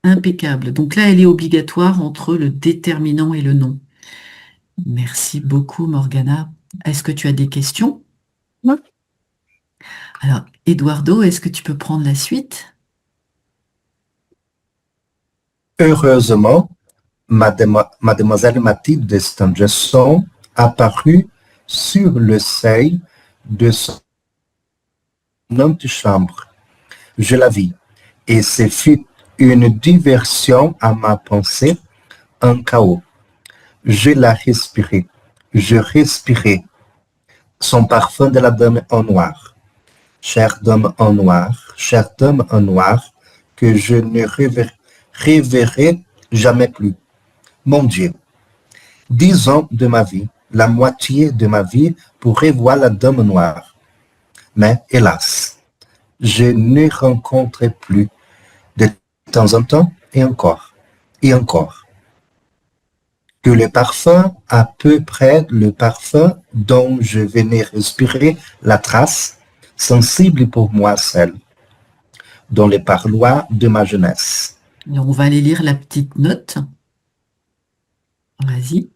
Impeccable. Donc là, elle est obligatoire entre le déterminant et le nom. Merci beaucoup, Morgana. Est-ce que tu as des questions? Oui. Alors, Eduardo, est-ce que tu peux prendre la suite? Heureusement, mademoiselle Mathilde Stangerson apparut sur le seuil de son antichambre. Je la vis, et ce fut une diversion à ma pensée, un chaos. Je la respirais, je respirais son parfum de la dame en noir. Chère dame en noir, que je ne reverrai jamais plus. Mon Dieu, 10 ans de ma vie, la moitié de ma vie pour revoir la dame noire. Mais hélas, je ne rencontre plus de temps en temps et encore. Que le parfum, à peu près le parfum dont je venais respirer la trace, sensible pour moi seul, dans les parloirs de ma jeunesse. Alors, on va aller lire la petite note. Vas-y.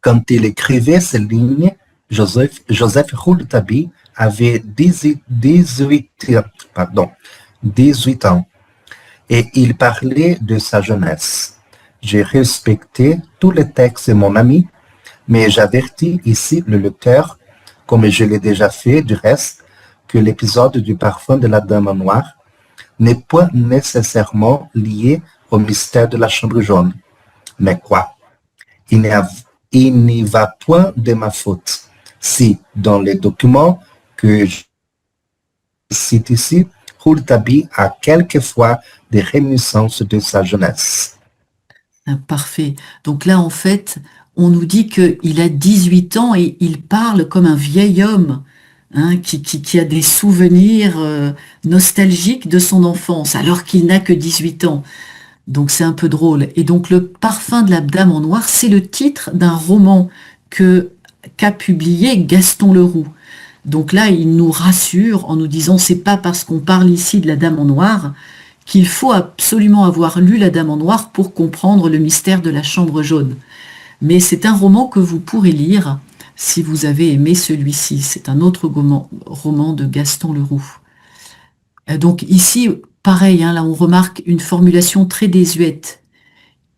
Quand il écrivait ces lignes, Joseph Rouletabille avait 18 ans et il parlait de sa jeunesse. J'ai respecté tous les textes de mon ami, mais j'avertis ici le lecteur, comme je l'ai déjà fait du reste, que l'épisode du parfum de la dame noire n'est pas nécessairement lié au mystère de la chambre jaune. Mais quoi? Il n'y va point de ma faute si, dans les documents que je cite ici, Rouletabille a quelquefois des réminiscences de sa jeunesse. Ah, parfait. Donc là, en fait, on nous dit qu'il a 18 ans et il parle comme un vieil homme, hein, qui a des souvenirs nostalgiques de son enfance, alors qu'il n'a que 18 ans. Donc c'est un peu drôle. Et donc le parfum de la dame en noir, c'est le titre d'un roman qu'a publié Gaston Leroux. Donc là, il nous rassure en nous disant, c'est pas parce qu'on parle ici de la Dame en noir qu'il faut absolument avoir lu la Dame en noir pour comprendre le mystère de la chambre jaune. Mais c'est un roman que vous pourrez lire si vous avez aimé celui-ci. C'est un autre roman de Gaston Leroux. Donc ici, pareil, hein, là on remarque une formulation très désuète.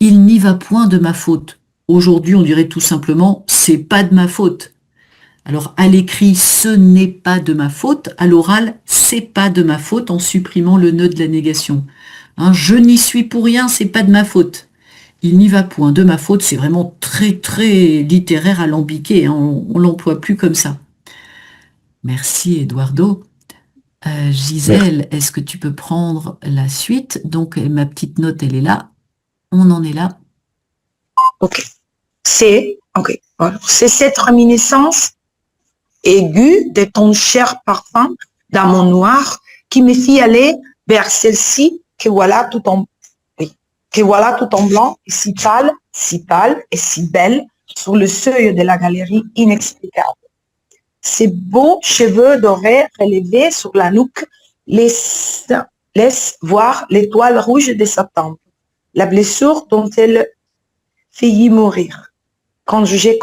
Il n'y va point de ma faute. Aujourd'hui, on dirait tout simplement, c'est pas de ma faute. Alors, à l'écrit, ce n'est pas de ma faute. À l'oral, c'est pas de ma faute en supprimant le nœud de la négation. Hein, je n'y suis pour rien, c'est pas de ma faute. Il n'y va point de ma faute, c'est vraiment très, très littéraire alambiqué. Hein, on l'emploie plus comme ça. Merci, Eduardo. Merci. Gisèle, est-ce que tu peux prendre la suite? Donc, ma petite note, elle est là. On en est là. Ok. Ok. Alors, c'est cette réminiscence aiguë de ton cher parfum dans mon noir qui me fit aller vers celle-ci que voilà tout en blanc et si pâle et si belle sur le seuil de la galerie inexplicable. Ses beaux cheveux dorés relevés sur la nuque laissent voir l'étoile rouge de sa tempe, la blessure dont elle faillit mourir. Quand j'ai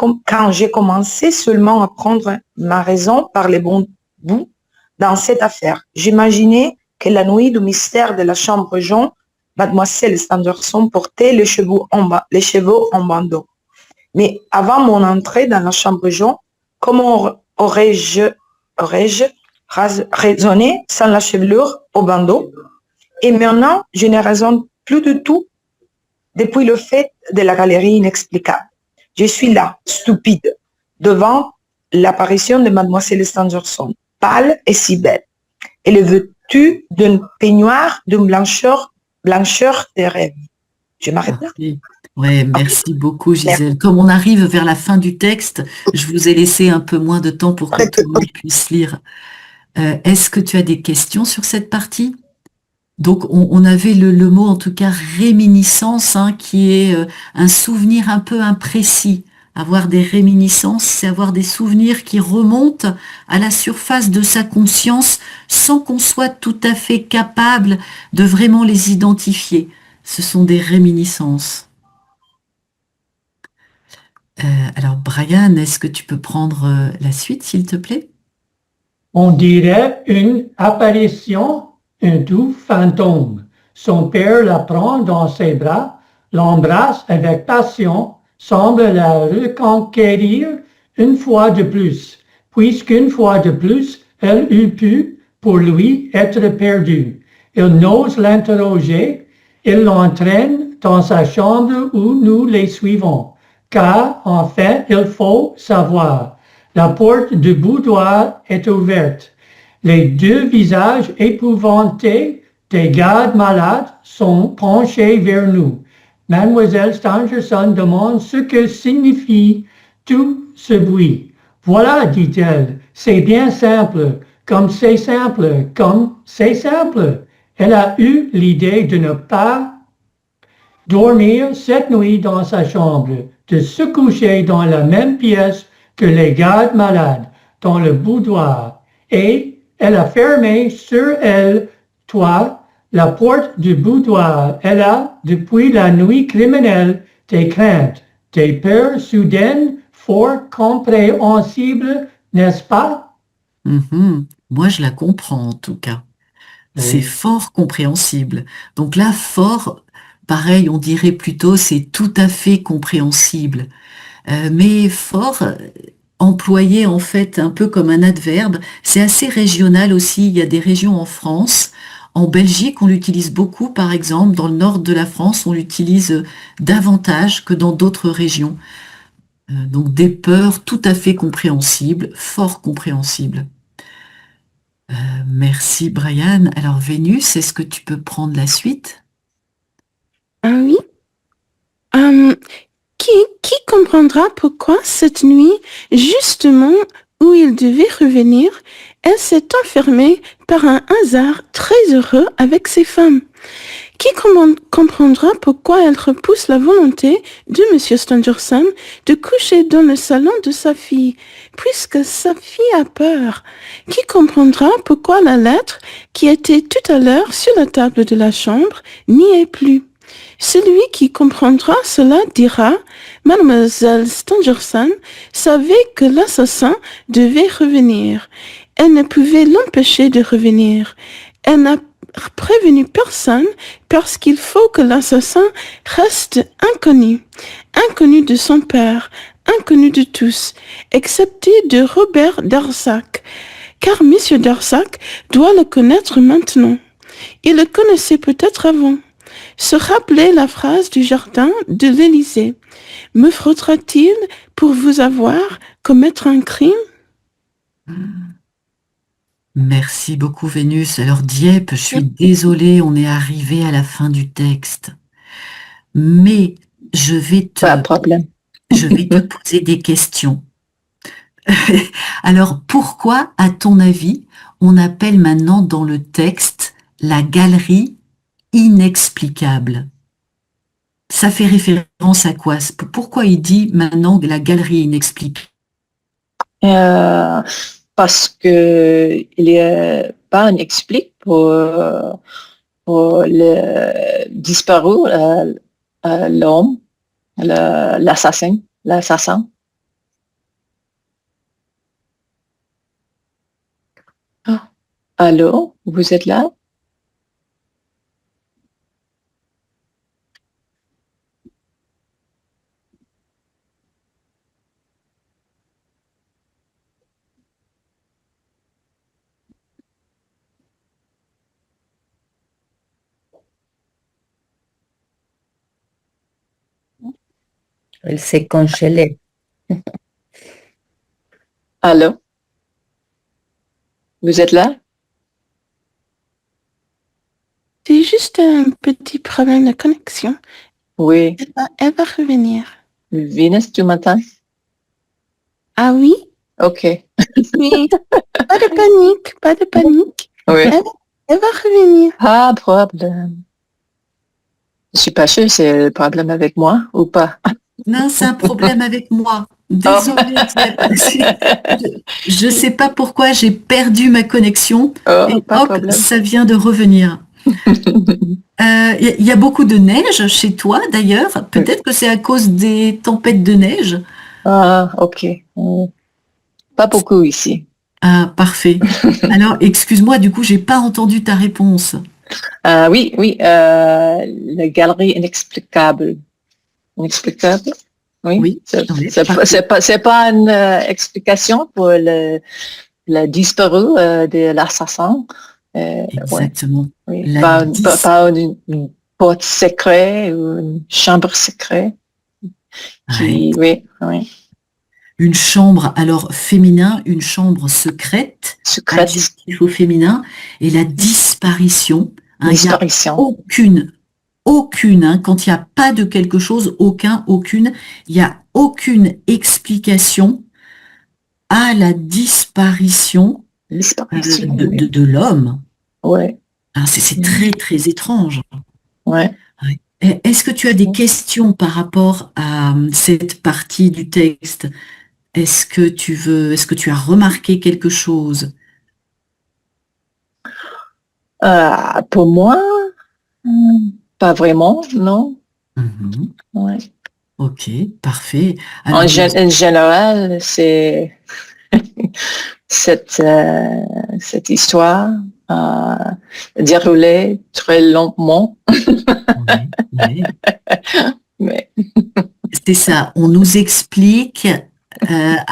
commencé seulement à prendre ma raison par les bons bouts dans cette affaire, j'imaginais que la nuit du mystère de la chambre jaune, mademoiselle Stangerson portait les cheveux en bandeau. Mais avant mon entrée dans la chambre jaune, comment aurais-je raisonné sans la chevelure au bandeau? Et maintenant, je ne raisonne plus du tout depuis le fait de la galerie inexplicable. Je suis là, stupide, devant l'apparition de mademoiselle Stangerson, pâle et si belle. Elle est vêtue d'un peignoir d'une blancheur des rêves. Je m'arrête là. Ouais, merci beaucoup, Gisèle. Merci. Comme on arrive vers la fin du texte, je vous ai laissé un peu moins de temps pour que tout le monde puisse lire. Est-ce que tu as des questions sur cette partie? Donc, on avait le mot, en tout cas, réminiscence, hein, qui est un souvenir un peu imprécis. Avoir des réminiscences, c'est avoir des souvenirs qui remontent à la surface de sa conscience sans qu'on soit tout à fait capable de vraiment les identifier. Ce sont des réminiscences. Alors, Brian, est-ce que tu peux prendre la suite, s'il te plaît? On dirait une apparition, un doux fantôme. Son père la prend dans ses bras, l'embrasse avec passion, semble la reconquérir une fois de plus, puisqu'une fois de plus, elle eût pu, pour lui, être perdue. Il n'ose l'interroger, il l'entraîne dans sa chambre où nous les suivons, car, en fait, il faut savoir. La porte du boudoir est ouverte. Les deux visages épouvantés des gardes malades sont penchés vers nous. Mademoiselle Stangerson demande ce que signifie tout ce bruit. Voilà, dit-elle, c'est bien simple, comme c'est simple, comme c'est simple. Elle a eu l'idée de ne pas dormir cette nuit dans sa chambre, de se coucher dans la même pièce que les gardes malades, dans le boudoir, et elle a fermé sur elle, toi, la porte du boudoir. Elle a, depuis la nuit criminelle, des craintes, des peurs soudaines, fort compréhensibles, n'est-ce pas? Mhm. Moi, je la comprends en tout cas. C'est Oui. fort compréhensible. Donc là, fort, pareil, on dirait plutôt c'est tout à fait compréhensible. Mais fort, employé en fait un peu comme un adverbe, c'est assez régional aussi. Il y a des régions en France. En Belgique, on l'utilise beaucoup, par exemple. Dans le nord de la France, on l'utilise davantage que dans d'autres régions. Donc des peurs tout à fait compréhensibles, fort compréhensibles. Merci Brian. Alors Vénus, est-ce que tu peux prendre la suite? Ah oui. Hum, qui comprendra pourquoi cette nuit, justement où il devait revenir, elle s'est enfermée par un hasard très heureux avec ses femmes? Qui comprendra pourquoi elle repousse la volonté de M. Stangerson de coucher dans le salon de sa fille, puisque sa fille a peur? Qui comprendra pourquoi la lettre qui était tout à l'heure sur la table de la chambre n'y est plus? Celui qui comprendra cela dira: Mademoiselle Stangerson savait que l'assassin devait revenir. Elle ne pouvait l'empêcher de revenir. Elle n'a prévenu personne parce qu'il faut que l'assassin reste inconnu. Inconnu de son père, inconnu de tous, excepté de Robert Darzac, car M. Darzac doit le connaître maintenant. Il le connaissait peut-être avant. Se rappeler la phrase du jardin de l'Élysée. Me faudra-t-il, pour vous avoir, commettre un crime? Merci beaucoup Vénus. Alors Dieppe, je suis désolée, on est arrivé à la fin du texte. Mais Pas de problème. je vais te poser des questions. Alors pourquoi, à ton avis, on appelle maintenant dans le texte la galerie inexplicable? Ça fait référence à quoi? Pourquoi il dit maintenant la galerie inexplicable? Parce que il n'y a pas un explique pour le disparu, l'homme, l'assassin. Ah, allô, vous êtes là? Elle s'est congelée. Allô, vous êtes là? C'est juste un petit problème de connexion. Oui. Elle va revenir. Venus, tu m'entends? Ah oui? Ok. Oui. Pas de panique, pas de panique. Oui. Elle va revenir. Pas de problème. Je suis pas sûre, c'est le problème avec moi ou pas? Non, c'est un problème avec moi. Désolée, Dieppe. Je ne sais pas pourquoi j'ai perdu ma connexion et Pas de hop, problème. ça vient de revenir. Il y a beaucoup de neige chez toi d'ailleurs. Peut-être que c'est à cause des tempêtes de neige. Ah, ok. Pas beaucoup ici. Ah, parfait. Alors, excuse-moi, du coup, j'ai pas entendu ta réponse. Oui, la galerie inexplicable. Inexplicable? Oui. Oui, oui, C'est pas une explication pour le disparu de l'assassin. Ouais, exactement. oui. La Pas dis- une porte secrète ou une chambre secrète. Ouais. Oui. Une chambre, alors féminin, une chambre secrète, Secrète, adjectif au féminin, et la disparition. Il n'y a disparition. aucune, hein, quand il n'y a pas de quelque chose, aucune, il n'y a aucune explication à la disparition Disparition. de l'homme. Ouais, Hein, c'est très, très étrange. ouais. Ouais. Est-ce que tu as des questions par rapport à cette partie du texte? Est-ce que tu as remarqué quelque chose? Pour moi, pas vraiment, non. Mhm. Ouais. Ok, parfait. Alors, En général, c'est cette histoire déroulée très lentement, oui. mais C'est ça, on nous explique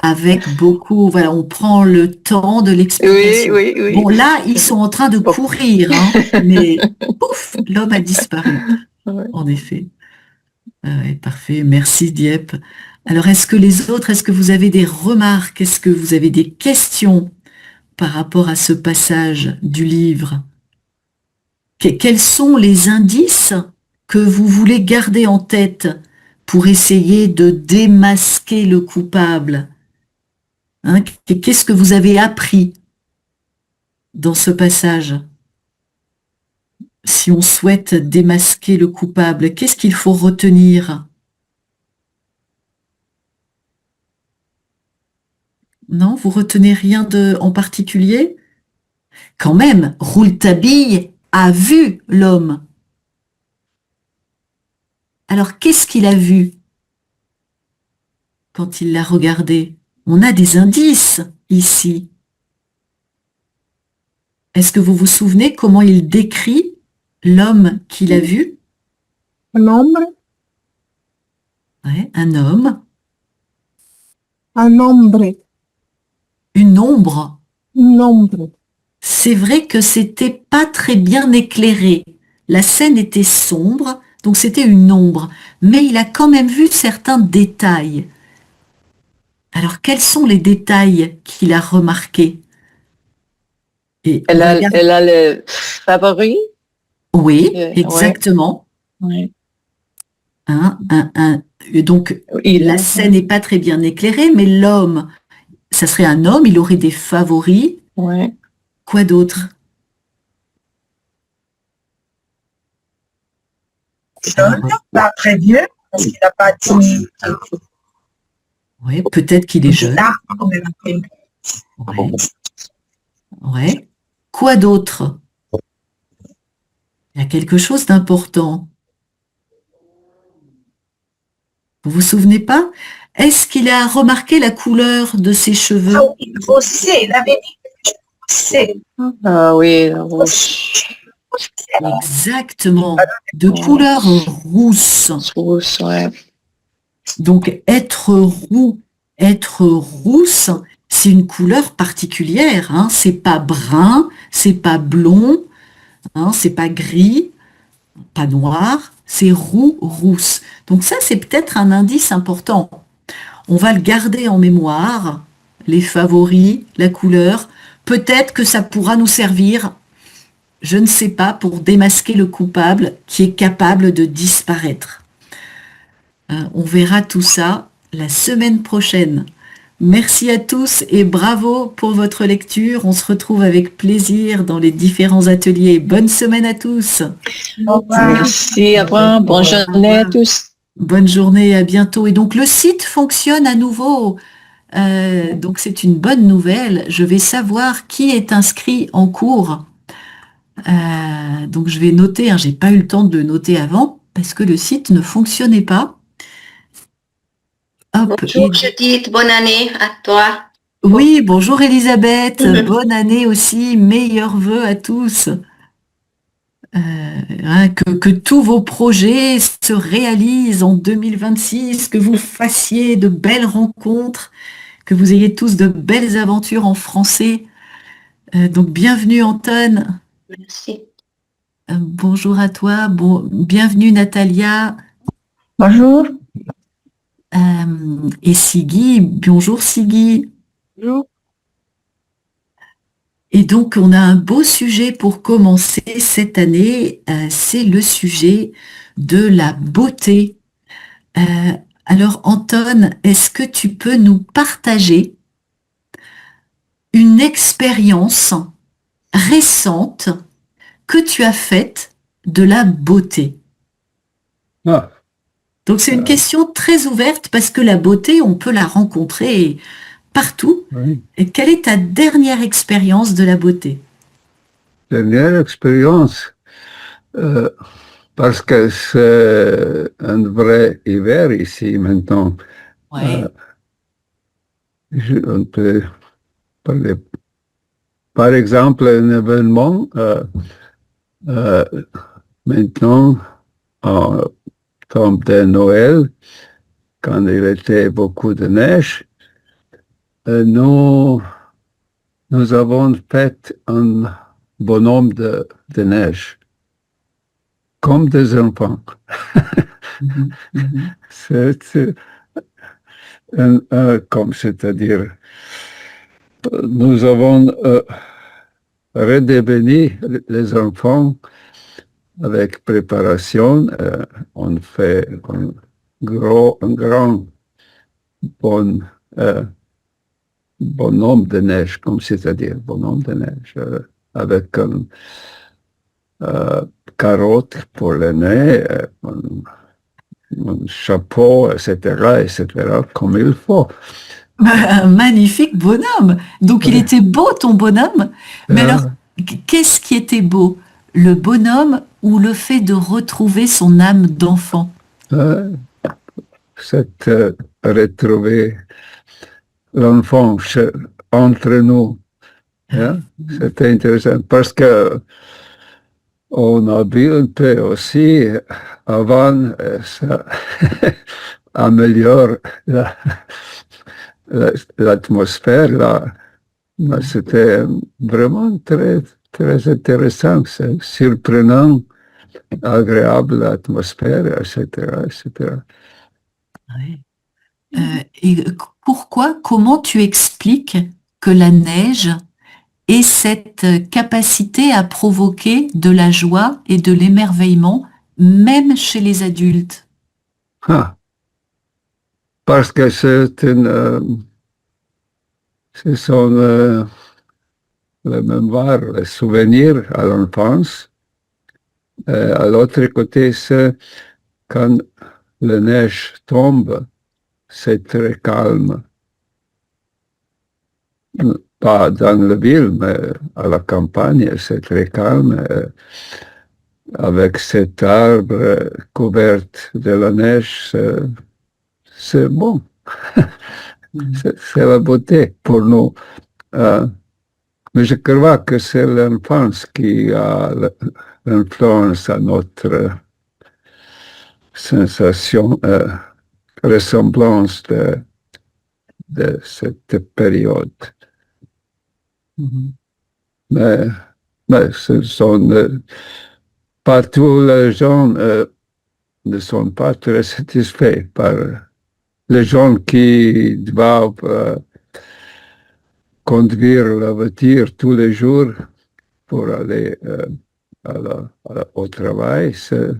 avec beaucoup, voilà, on prend le temps de l'explication. oui. Bon, là, ils sont en train de courir, hein, mais pouf, l'homme a disparu, Ouais. en effet. Ouais, parfait, merci Dieppe. Alors, est-ce que vous avez des remarques, est-ce que vous avez des questions par rapport à ce passage du livre? Quels sont les indices que vous voulez garder en tête pour essayer de démasquer le coupable? Hein, qu'est-ce que vous avez appris dans ce passage? Si on souhaite démasquer le coupable, qu'est-ce qu'il faut retenir? Non, vous retenez rien en particulier? Quand même, Rouletabille a vu l'homme. Alors, qu'est-ce qu'il a vu quand il l'a regardé? On a des indices ici. Est-ce que vous vous souvenez comment il décrit l'homme qu'il a vu? Un ombre, Ouais, un homme, un ombre, une ombre. une ombre. C'est vrai que c'était pas très bien éclairé. La scène était sombre, donc c'était une ombre. Mais il a quand même vu certains détails. Alors, quels sont les détails qu'il a remarqués? Et elle a le favori. oui, Ouais. exactement. Ouais. Hein, donc, la scène n'est pas très bien éclairée, mais l'homme, ça serait un homme, il aurait des favoris. Ouais. Quoi d'autre? Pas très vieux, parce qu'il n'a pas dit. Oui, peut-être qu'il est jeune. Là, on est là. Ouais. Ouais. Quoi d'autre? Il y a quelque chose d'important. Vous vous souvenez pas? Est-ce qu'il a remarqué la couleur de ses cheveux? Ah oui, rosé, il avait dit rosé. Ah oui, rouge. Exactement, de couleur rousse. Rouge, ouais. Donc être rousse, c'est une couleur particulière. Hein. C'est pas brun, c'est pas blond, hein, c'est pas gris, pas noir, c'est rousse. Donc ça, c'est peut-être un indice important. On va le garder en mémoire, les favoris, la couleur. Peut-être que ça pourra nous servir, je ne sais pas, pour démasquer le coupable qui est capable de disparaître. On verra tout ça la semaine prochaine. Merci à tous et bravo pour votre lecture. On se retrouve avec plaisir dans les différents ateliers. Bonne semaine à tous. Au revoir. Merci, au revoir. Bonne journée à tous. Bonne journée, à bientôt. Et donc le site fonctionne à nouveau. Donc c'est une bonne nouvelle. Je vais savoir qui est inscrit en cours. Donc je vais noter, hein, j'ai pas eu le temps de noter avant parce que le site ne fonctionnait pas. Hop, Bonjour Judith, bonne année à toi. oui, bonjour Elisabeth, bonne année aussi, meilleurs vœux à tous. Que tous vos projets se réalisent en 2026, que vous fassiez de belles rencontres, que vous ayez tous de belles aventures en français. Donc bienvenue Anton. Merci. Bonjour à toi, bienvenue Natalia. Bonjour. Et Siggy, bonjour Siggy. Bonjour. Et donc on a un beau sujet pour commencer cette année, c'est le sujet de la beauté. Alors Anton, est-ce que tu peux nous partager une expérience récente que tu as faite de la beauté? Ah, Donc c'est une question très ouverte parce que la beauté, on peut la rencontrer partout. oui. Et quelle est ta dernière expérience de la beauté? Dernière expérience, parce que c'est un vrai hiver ici maintenant. Ouais. On peut parler. Par exemple, un événement maintenant, en temps de Noël, quand il était beaucoup de neige, nous avons fait un bonhomme de neige, comme des enfants. C'est comme c'est-à-dire, nous avons redevenu les enfants avec préparation. On fait un grand bonhomme de neige, comme c'est-à-dire bonhomme de neige, avec un carotte pour le nez, un chapeau, etc., comme il faut. Un magnifique bonhomme. Donc il était beau ton bonhomme. Mais alors, qu'est-ce qui était beau? Le bonhomme ou le fait de retrouver son âme d'enfant? C'est retrouver l'enfant entre nous. Hein? C'était intéressant parce que on a vu un peu aussi avant, ça améliore l'atmosphère là. C'était vraiment très, très intéressant, c'est surprenant, agréable l'atmosphère, etc., etc. Ouais. Et comment tu expliques que la neige ait cette capacité à provoquer de la joie et de l'émerveillement, même chez les adultes? Parce que ce sont les mémoires, les souvenirs à l'enfance. À l'autre côté, c'est quand la neige tombe, c'est très calme. Pas dans la ville, mais à la campagne, c'est très calme. Avec cet arbre couvert de la neige, c'est bon. C'est la beauté pour nous. Mais je crois que c'est l'enfance qui a l'influence à notre sensation, ressemblance de cette période. Mais ce sont partout les gens ne sont pas très satisfaits par les gens qui doivent conduire la voiture tous les jours pour aller au travail. Ce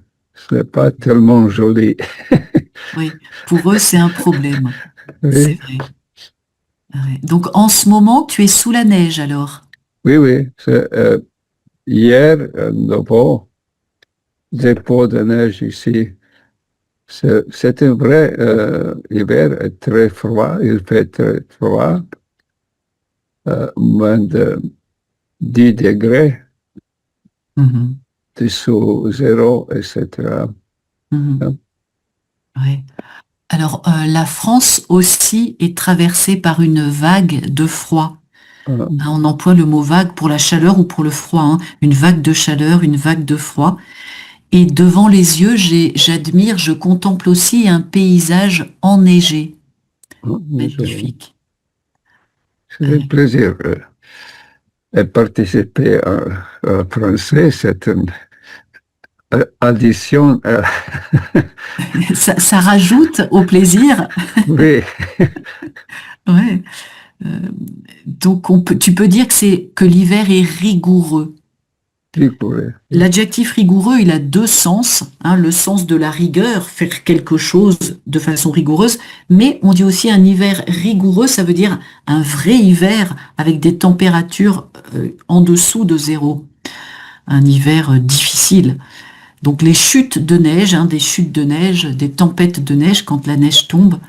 n'est pas tellement joli. Oui, pour eux, c'est un problème. Oui. C'est vrai. Ouais. Donc, en ce moment, tu es sous la neige, alors? Oui. Hier, un nouveau dépôt de neige ici. C'est un vrai hiver très froid. Il fait très froid. Moins de 10 degrés. Mhm. dessous zéro, etc. Mhm. Ouais. Alors, la France aussi est traversée par une vague de froid. Ah, Hein, on emploie le mot vague pour la chaleur ou pour le froid, hein. Une vague de chaleur, une vague de froid. Et devant les yeux, j'admire, je contemple aussi un paysage enneigé, magnifique. C'est un plaisir de participer à français. C'est une addition. Ça rajoute au plaisir. Oui, Ouais. Euh, donc tu peux dire que l'hiver est rigoureux. rigoureux. L'adjectif rigoureux, il a deux sens, hein, le sens de la rigueur, faire quelque chose de façon rigoureuse, mais on dit aussi un hiver rigoureux, ça veut dire un vrai hiver avec des températures en dessous de zéro, un hiver difficile. Donc les chutes de neige, hein, des chutes de neige, des tempêtes de neige quand la neige tombe,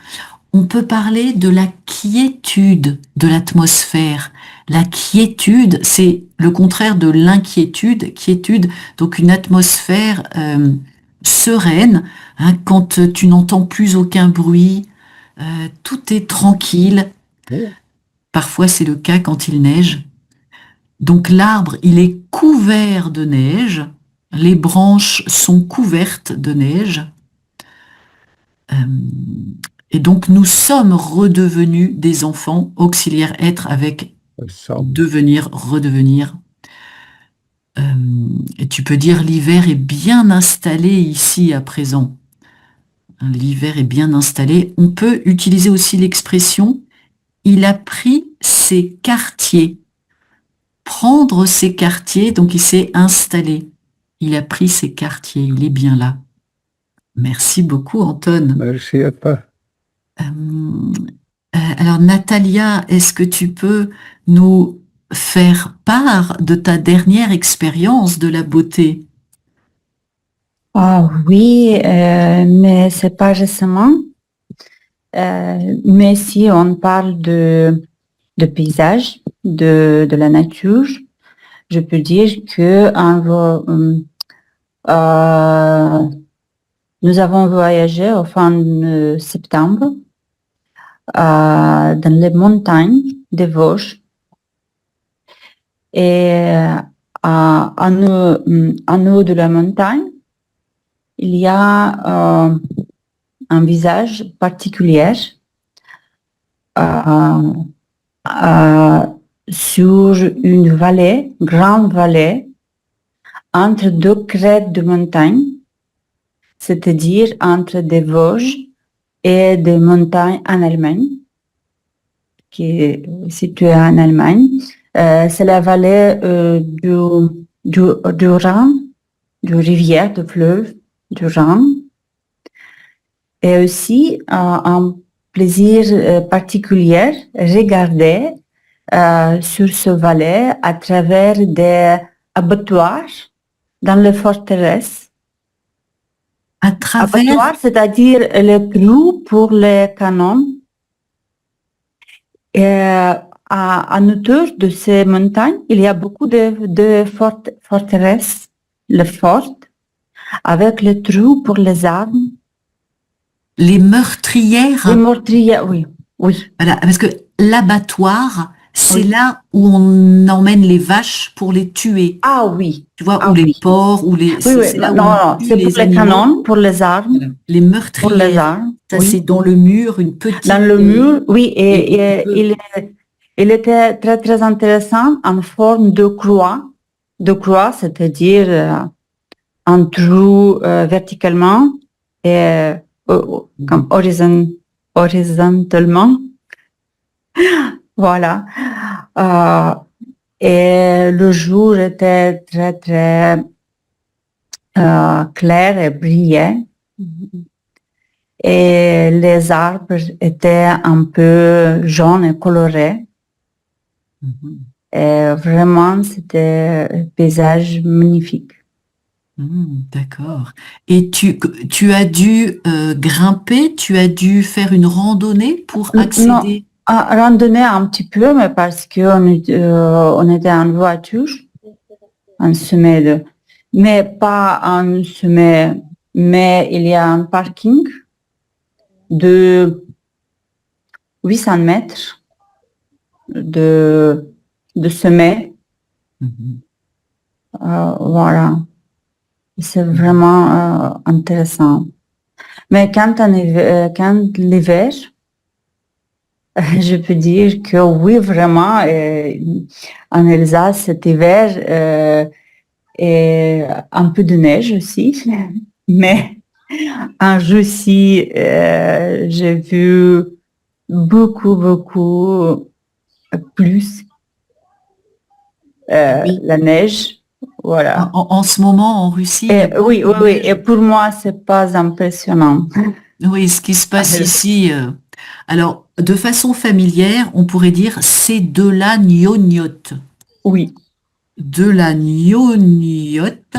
on peut parler de la quiétude de l'atmosphère. La quiétude, c'est le contraire de l'inquiétude. Quiétude, donc une atmosphère sereine, hein, quand tu n'entends plus aucun bruit, tout est tranquille. Parfois, c'est le cas quand il neige. Donc l'arbre, il est couvert de neige. Les branches sont couvertes de neige. Euh, Et donc, nous sommes redevenus des enfants, auxiliaires être avec devenir, redevenir. Et tu peux dire l'hiver est bien installé ici à présent. L'hiver est bien installé. On peut utiliser aussi l'expression il a pris ses quartiers. Prendre ses quartiers, donc il s'est installé. Il a pris ses quartiers, il est bien là. Merci beaucoup, Anton. Merci à toi. Alors, Natalia, est-ce que tu peux nous faire part de ta dernière expérience de la beauté? Ah oui, mais c'est pas récemment. Mais si on parle de paysage, de la nature, je peux dire que nous avons voyagé au fin de septembre dans les montagnes des Vosges. Et en haut de la montagne, il y a un visage particulier sur une vallée, grande vallée, entre deux crêtes de montagne, c'est-à-dire entre des Vosges et des montagnes en Allemagne, qui est située en Allemagne. C'est la vallée du Rhin, du rivière, du fleuve, du Rhin. Et aussi un plaisir particulier, regarder sur ce vallée à travers des abattoirs dans les forteresses. À travers... Abattoirs, c'est-à-dire les clous pour les canons. Et en hauteur de ces montagnes, il y a beaucoup de forteresses, les fortes, avec les trous pour les armes. Les meurtrières. Les meurtrières, oui. Voilà, parce que l'abattoir, c'est là où on emmène les vaches pour les tuer. Ah oui. Tu vois, ou les porcs, ou les... Oui, c'est là où on tue c'est pour les canons, pour les armes. Voilà. Les meurtrières. Pour les armes. Ça, c'est dans le mur, une petite... Dans le mur, oui, et il était très, très intéressant en forme de croix. De croix, c'est-à-dire un trou verticalement et comme horizontalement. Voilà. Et le jour était très, très clair et brillait. Et les arbres étaient un peu jaunes et colorés. Et vraiment, c'était un paysage magnifique. D'accord. Et tu as dû grimper, tu as dû faire une randonnée pour accéder? Non, randonnée un petit peu, mais parce qu'on on était en voiture, en sommet mais pas un sommet, mais il y a un parking de 800 mètres de sommet. Voilà. C'est vraiment intéressant. Mais quand l'hiver, je peux dire que oui, vraiment, en Alsace, cet hiver, et un peu de neige aussi, mais en Russie, j'ai vu beaucoup plus Oui. la neige. Voilà. En ce moment, en Russie, il y a Oui, beaucoup de oui. neige. Et pour moi, c'est pas impressionnant. Oui, ce qui se passe ici, alors de façon familière, on pourrait dire c'est de la gnognotte. Oui. De la gnognotte,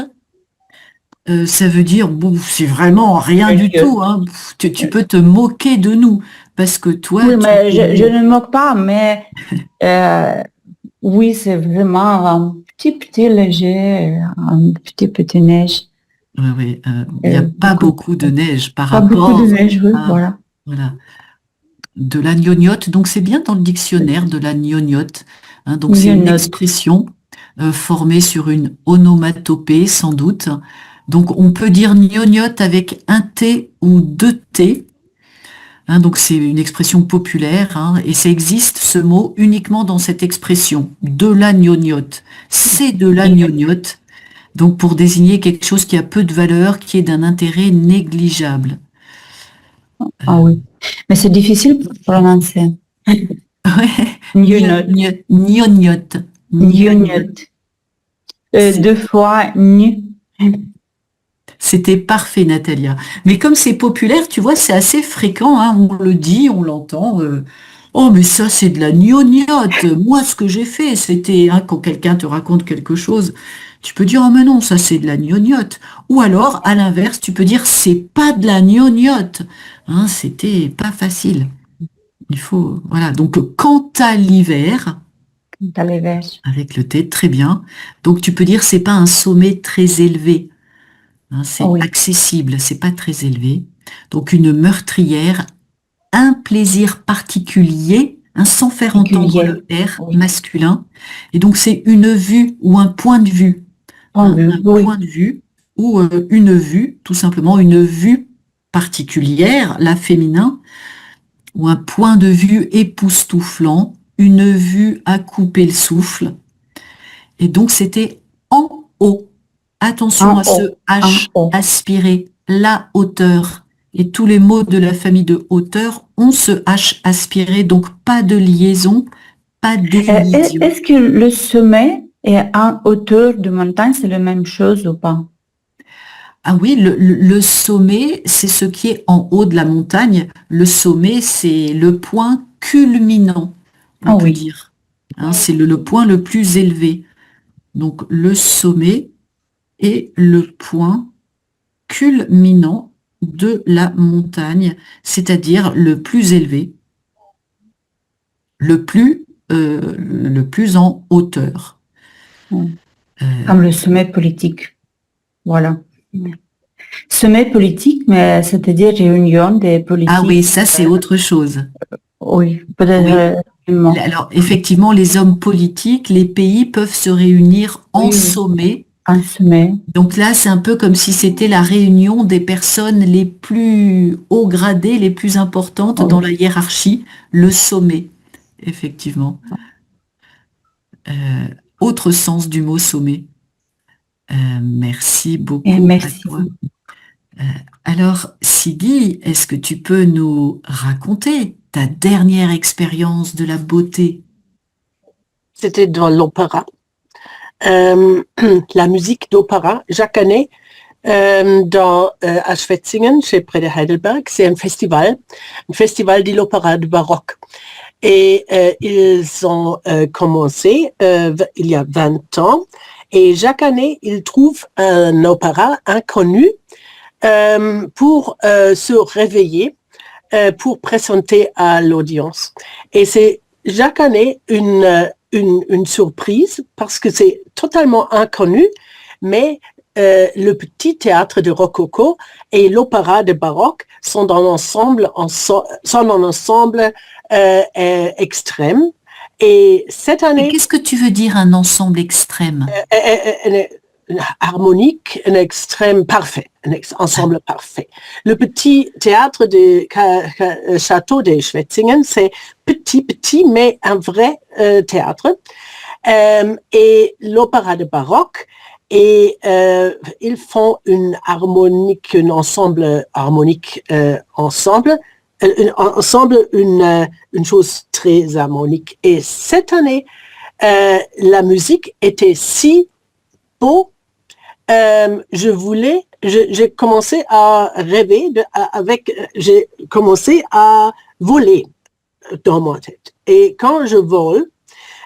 ça veut dire, bon, c'est vraiment rien du tout, hein. Tu peux te moquer de nous, parce que toi, Oui, mais je connais- ne me moque pas, mais oui, c'est vraiment un petit léger, un petit neige. Ouais, il n'y a pas beaucoup de neige par Pas beaucoup de rapport neige, oui, à, voilà. voilà, de la gnognotte. Donc c'est bien dans le dictionnaire de la gnognotte, hein. Donc c'est une Gnognotte. expression formée sur une onomatopée sans doute. Donc on peut dire gnognotte avec un T ou deux T. Hein, donc c'est une expression populaire, hein, et ça existe ce mot uniquement dans cette expression, de la gnognotte. C'est de la gnognotte, donc pour désigner quelque chose qui a peu de valeur, qui est d'un intérêt négligeable. Ah oui. Mais c'est difficile pour prononcer. Ouais. Gnognotte. Gnognotte. Gnognotte. Deux fois gn. C'était parfait, Natalia. Mais comme c'est populaire, tu vois, c'est assez fréquent, hein, on le dit, on l'entend. Oh, mais ça, c'est de la gnognotte. Moi, ce que j'ai fait, c'était, hein, quand quelqu'un te raconte quelque chose, tu peux dire, oh, mais non, ça, c'est de la gnognotte. Ou alors, à l'inverse, tu peux dire, c'est pas de la gnognotte. Hein, c'était pas facile. Il faut, voilà. Donc, quant à l'hiver, Dans les vers. avec le T, très bien. Donc, tu peux dire, c'est pas un sommet très élevé. Hein, c'est Ah oui. accessible, c'est pas très élevé. Donc une meurtrière, un plaisir particulier, hein, sans faire entendre le R Oui. masculin. Et donc c'est une vue ou un point de vue. Point Hein, de vue, un oui. point de vue ou une vue, tout simplement une vue particulière, la féminin, ou un point de vue époustouflant, une vue à couper le souffle. Et donc c'était en haut. Attention En à ce haut. H En haut. aspiré, la hauteur. Et tous les mots de la famille de hauteur ont ce H aspiré, donc pas de liaison, pas d'élision. Est-ce que le sommet et en hauteur de montagne, c'est la même chose ou pas? Ah oui, le sommet, c'est ce qui est en haut de la montagne. Le sommet, c'est le point culminant, on Ah peut oui. dire. Hein, c'est le point le plus élevé. Donc le sommet est le point culminant de la montagne, c'est-à-dire le plus élevé, le plus en hauteur. Comme le sommet politique. Voilà. Sommet politique, mais c'est-à-dire réunion des politiques. Ah oui, ça c'est autre chose. Oui, Oui. peut-être. Alors effectivement, les hommes politiques, les pays peuvent se réunir en Oui. sommet. Un sommet. Donc là, c'est un peu comme si c'était la réunion des personnes les plus haut gradées, les plus importantes Oui. dans la hiérarchie, le sommet, effectivement. Autre sens du mot sommet. Merci beaucoup à Merci. toi. Alors, Sidi, est-ce que tu peux nous raconter ta dernière expérience de la beauté? C'était dans l'opéra. La musique d'opéra, chaque année, à Schwetzingen, chez près de Heidelberg, c'est un festival de l'opéra du baroque. Et ils ont commencé il y a 20 ans, et chaque année, ils trouvent un opéra inconnu pour se réveiller, pour présenter à l'audience. Et c'est chaque année une surprise parce que c'est totalement inconnu, mais le petit théâtre de Rococo et l'opéra de Baroque sont en ensemble extrême. Et cette année... Qu'est-ce que tu veux dire un ensemble extrême? Harmonique, un extrême parfait, ensemble parfait. Le petit théâtre de Château de Schwetzingen, c'est petit, mais un vrai théâtre. Et l'opéra de Baroque, et ils font un ensemble harmonique ensemble, une chose très harmonique. Et cette année, la musique était si beau. J'ai commencé à rêver j'ai commencé à voler dans ma tête. Et quand je vole,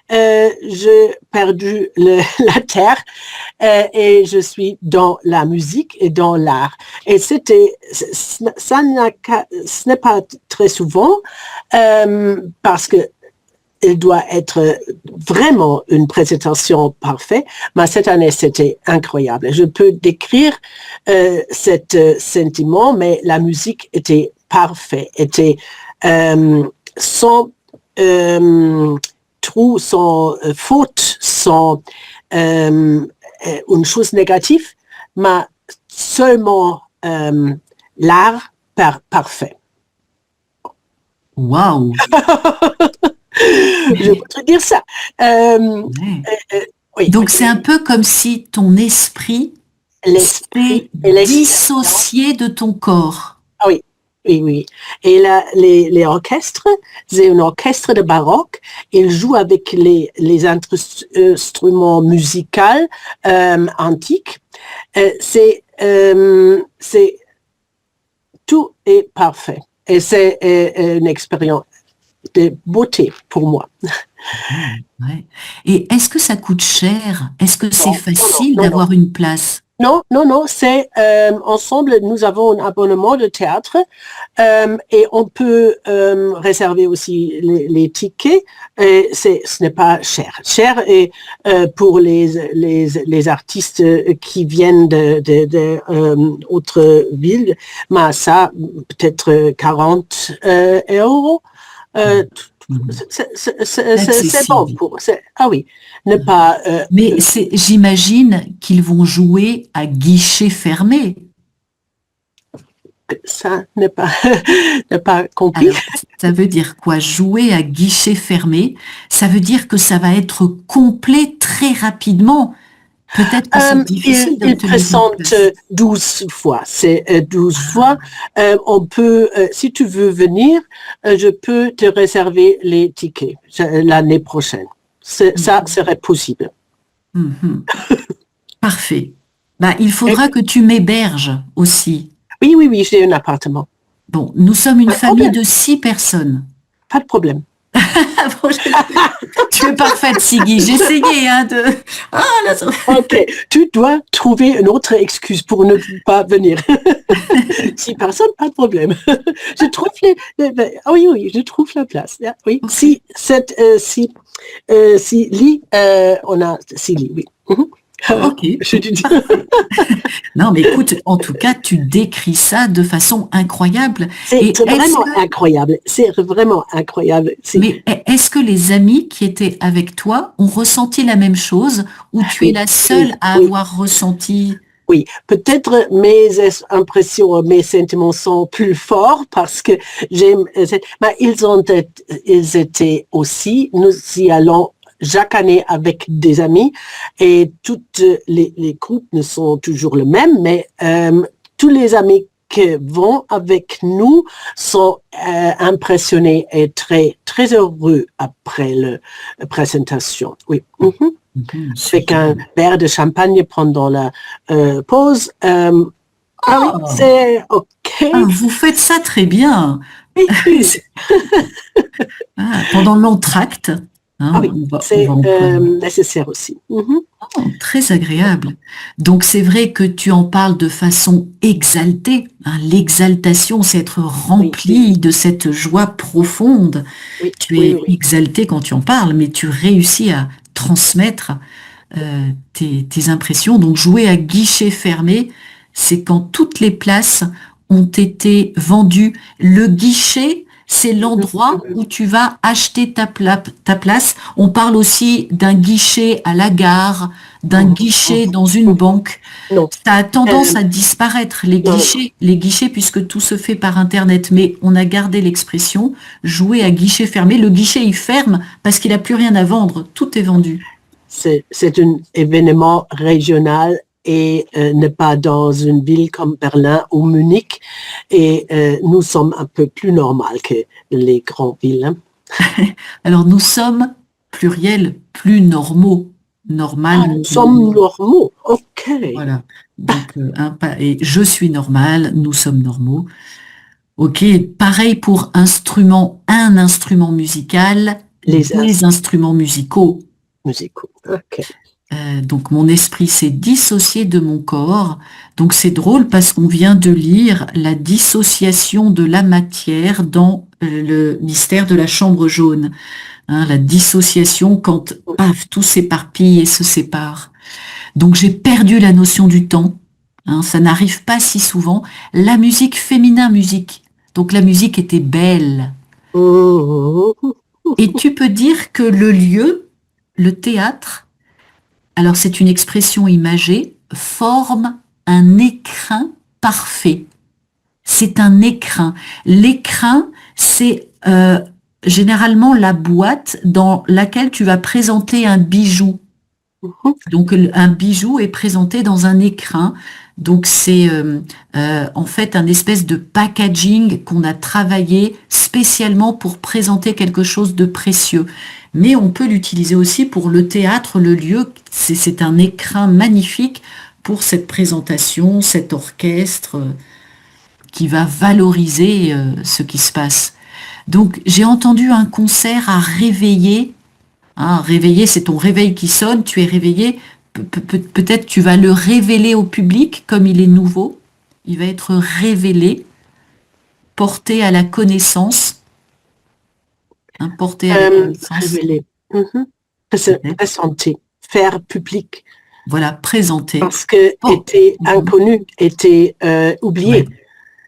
j'ai perdu la terre et je suis dans la musique et dans l'art. Et ce n'est pas très souvent parce que il doit être vraiment une présentation parfaite, mais cette année, c'était incroyable. Je peux décrire cet sentiment, mais la musique était parfaite, était sans trou, sans faute, sans une chose négative, mais seulement l'art parfait. Waouh! Je voudrais dire ça. Oui. Donc, c'est un peu comme si ton esprit s'était dissocié de ton corps. Ah oui, oui. Et là, les orchestres, c'est un orchestre de baroque. Ils jouent avec les instruments musicaux antiques. Tout est parfait. Et c'est une expérience de beauté pour moi. Ouais. Et est-ce que ça coûte cher? Est-ce que c'est facile d'avoir une place? Non, c'est ensemble, nous avons un abonnement de théâtre et on peut réserver aussi les tickets. Et ce n'est pas cher. Cher et pour les artistes qui viennent d'autres villes, mais ça, peut-être 40 euros. C'est bon pour... Ah oui, ne pas... Mais j'imagine qu'ils vont jouer à guichet fermé. Ça n'est pas, pas compris. Alors, ça veut dire quoi? Jouer à guichet fermé, ça veut dire que ça va être complet très rapidement. Peut-être que c'est difficile il présente 12 fois. C'est 12 fois. On peut, si tu veux venir, je peux te réserver les tickets l'année prochaine. Ça serait possible. Parfait. Bah, il faudra que tu m'héberges aussi. Oui, j'ai un appartement. Bon, nous sommes une famille de 6 personnes. Pas de problème. Bon, tu es parfaite, Siggy. J'ai essayé de... Ok, tu dois trouver une autre excuse pour ne pas venir. 6 personnes, pas de problème. Je trouve oui, je trouve la place. Oui, okay. Si lits, on a 6 lits, oui. Ok. Non, mais écoute, en tout cas, tu décris ça de façon incroyable. C'est vraiment incroyable. C'est vraiment incroyable. Mais est-ce que les amis qui étaient avec toi ont ressenti la même chose ou tu es la seule à avoir ressenti? Oui, peut-être mes impressions, mes sentiments sont plus forts parce que mais ils étaient aussi, nous y allons chaque année avec des amis et toutes les groupes ne sont toujours les mêmes, mais tous les amis qui vont avec nous sont impressionnés et très, très heureux après la présentation. Oui. Avec un verre de champagne pendant la pause. C'est OK. Vous faites ça très bien. Pendant l'entracte. C'est nécessaire aussi. Très agréable. Donc c'est vrai que tu en parles de façon exaltée. L'exaltation, c'est être rempli de cette joie profonde. Tu es exalté quand tu en parles, mais tu réussis à transmettre tes impressions. Donc jouer à guichet fermé, c'est quand toutes les places ont été vendues. Le guichet, c'est l'endroit où tu vas acheter ta place. On parle aussi d'un guichet à la gare, d'un guichet dans une banque. Non. Ça a tendance à disparaître, les guichets, puisque tout se fait par Internet. Mais on a gardé l'expression jouer à guichet fermé. Le guichet, il ferme parce qu'il n'a plus rien à vendre. Tout est vendu. C'est un événement régional et n'est pas dans une ville comme Berlin ou Munich. Et nous sommes un peu plus normales que les grandes villes. Hein. Alors nous sommes, pluriel, plus normaux. Normal. Nous sommes normaux, ok. Voilà. Donc, et je suis normal, nous sommes normaux. Ok, pareil pour instrument, un instrument musical, les instruments musicaux. Musicaux, ok. Donc mon esprit s'est dissocié de mon corps. Donc c'est drôle parce qu'on vient de lire la dissociation de la matière dans le mystère de la chambre jaune. Hein, la dissociation quand paf, tout s'éparpille et se sépare. Donc j'ai perdu la notion du temps. Hein, ça n'arrive pas si souvent. La musique, féminin musique. Donc la musique était belle. Et tu peux dire que le lieu, le théâtre, alors c'est une expression imagée, forme un écrin parfait. C'est un écrin. L'écrin, c'est généralement la boîte dans laquelle tu vas présenter un bijou. Donc un bijou est présenté dans un écrin. Donc c'est en fait un espèce de packaging qu'on a travaillé spécialement pour présenter quelque chose de précieux. Mais on peut l'utiliser aussi pour le théâtre, le lieu. C'est un écrin magnifique pour cette présentation, cet orchestre qui va valoriser ce qui se passe. Donc j'ai entendu un concert à réveiller. Hein, réveiller, c'est ton réveil qui sonne, tu es réveillé. Peut-être tu vas le révéler au public comme il est nouveau. Il va être révélé, porté à la connaissance. Hein, porté à la connaissance. Révéler. Présenter, faire public. Voilà, présenter. Parce que était inconnu, était oublié. Ouais,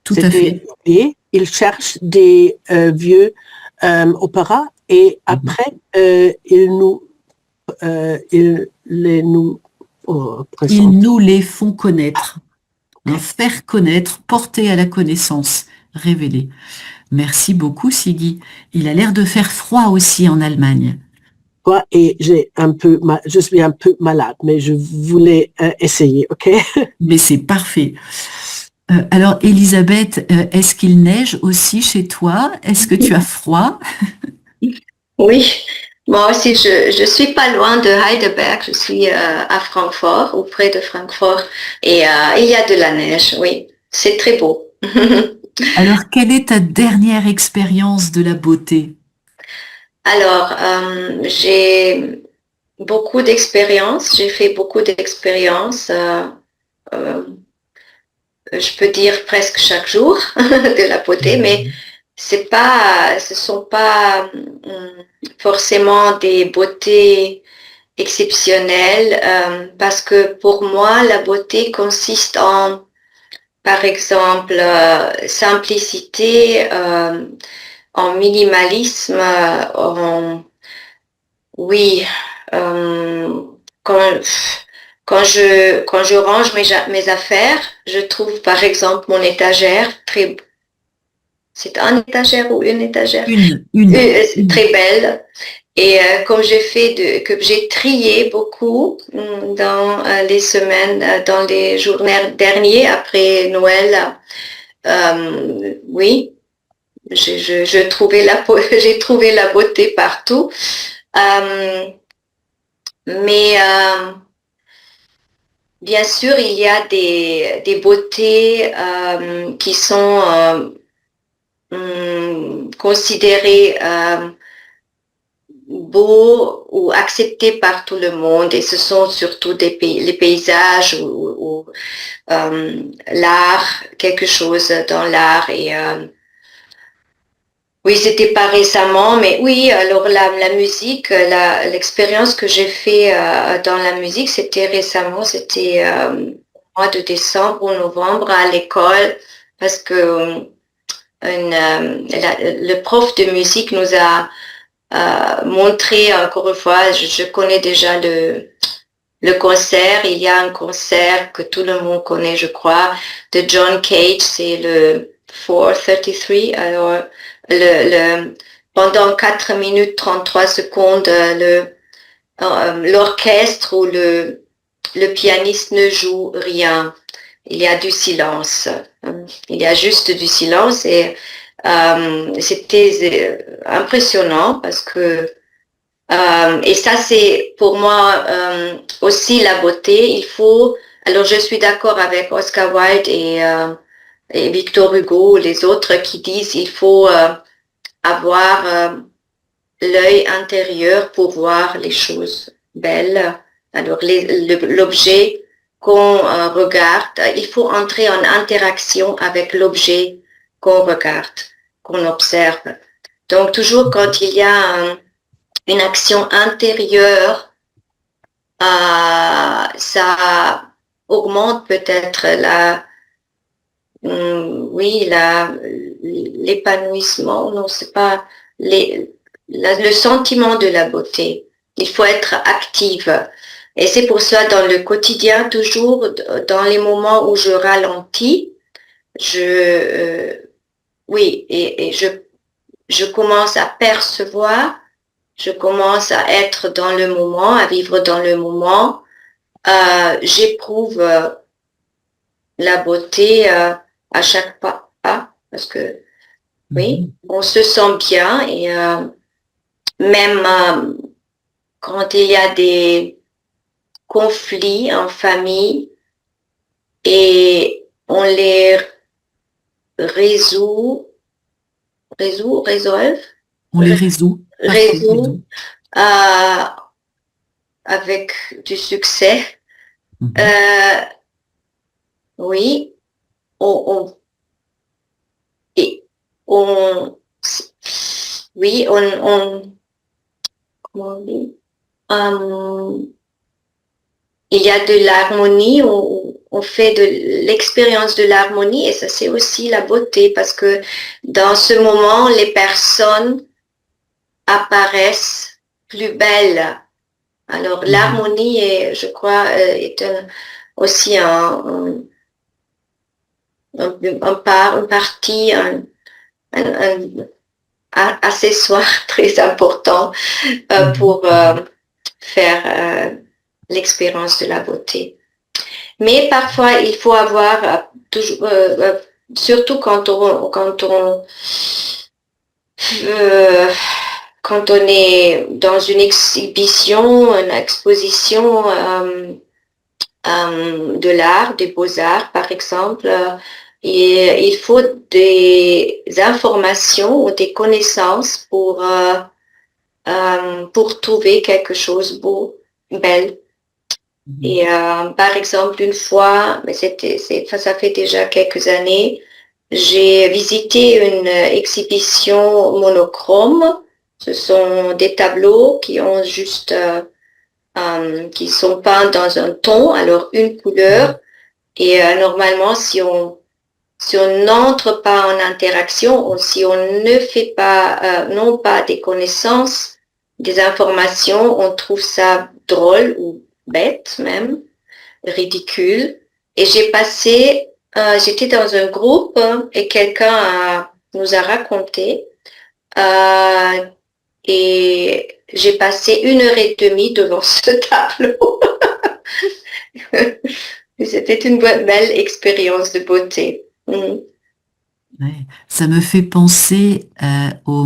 tout à fait. Oublié. Il cherche des vieux opéras et après il nous les font connaître. Hein, faire connaître, porter à la connaissance, révéler. Merci beaucoup, Siggy. Il a l'air de faire froid aussi en Allemagne. Et je suis un peu malade, mais je voulais essayer, ok? Mais c'est parfait. Alors, Elisabeth, est-ce qu'il neige aussi chez toi? Est-ce que tu as froid? Oui, moi aussi, je suis pas loin de Heidelberg, je suis à Francfort, ou près de Francfort, et il y a de la neige, oui, c'est très beau. Alors, quelle est ta dernière expérience de la beauté? Alors, j'ai beaucoup d'expériences, j'ai fait beaucoup d'expériences, je peux dire presque chaque jour de la beauté, mais ce sont pas forcément des beautés exceptionnelles, parce que pour moi, la beauté consiste en, par exemple, simplicité, en minimalisme, quand je range mes affaires, je trouve par exemple mon étagère c'est un étagère ou une étagère? Très belle. Et comme que j'ai trié beaucoup dans les semaines, dans les jours derniers après Noël, oui, j'ai trouvé la beauté partout. Mais bien sûr, il y a des beautés qui sont considérées beaux ou acceptés par tout le monde, et ce sont surtout les paysages ou l'art, quelque chose dans l'art. Et Oui, c'était pas récemment, mais oui, alors la musique, l'expérience que j'ai fait dans la musique, c'était récemment, c'était au mois de décembre ou novembre à l'école, parce que le prof de musique nous a montré encore une fois, je connais déjà le concert, il y a un concert que tout le monde connaît, je crois, de John Cage, c'est le 433. Alors, pendant 4 minutes 33 secondes, l'orchestre ou le pianiste ne joue rien. Il y a du silence. Il y a juste du silence et c'était impressionnant parce que et ça, c'est pour moi aussi la beauté. Il faut. Alors, je suis d'accord avec Oscar Wilde et Victor Hugo, les autres qui disent il faut avoir l'œil intérieur pour voir les choses belles. Alors, l'objet qu'on regarde, il faut entrer en interaction avec l'objet qu'on regarde, qu'on observe. Donc, toujours quand il y a une action intérieure, ça augmente peut-être l'épanouissement, non, c'est pas le sentiment de la beauté. Il faut être active. Et c'est pour ça, dans le quotidien, toujours, dans les moments où je ralentis, je commence à percevoir, je commence à être dans le moment, à vivre dans le moment. J'éprouve la beauté à chaque pas, parce que oui, on se sent bien et même quand il y a des conflits en famille et on les résolve. On les résout. Résout avec du succès. Oui, on comment on dit? Il y a de l'harmonie, on fait de l'expérience de l'harmonie et ça c'est aussi la beauté parce que dans ce moment, les personnes apparaissent plus belles. Alors l'harmonie est, je crois, est aussi une partie, un accessoire très important pour faire l'expérience de la beauté. Mais parfois, il faut avoir toujours, surtout quand on est dans une exhibition, une exposition de l'art, des beaux-arts par exemple, et il faut des informations ou des connaissances pour trouver quelque chose de beau, belle. Et par exemple, une fois, mais ça fait déjà quelques années, j'ai visité une exhibition monochrome. Ce sont des tableaux qui ont juste, qui sont peints dans un ton, alors une couleur. Et normalement, si on n'entre pas en interaction, ou si on ne fait pas, non pas des connaissances, des informations, on trouve ça drôle ou bête même, ridicule. Et j'étais dans un groupe et quelqu'un nous a raconté et j'ai passé 1h30 devant ce tableau. C'était une belle expérience de beauté. Ouais. Ça me fait penser au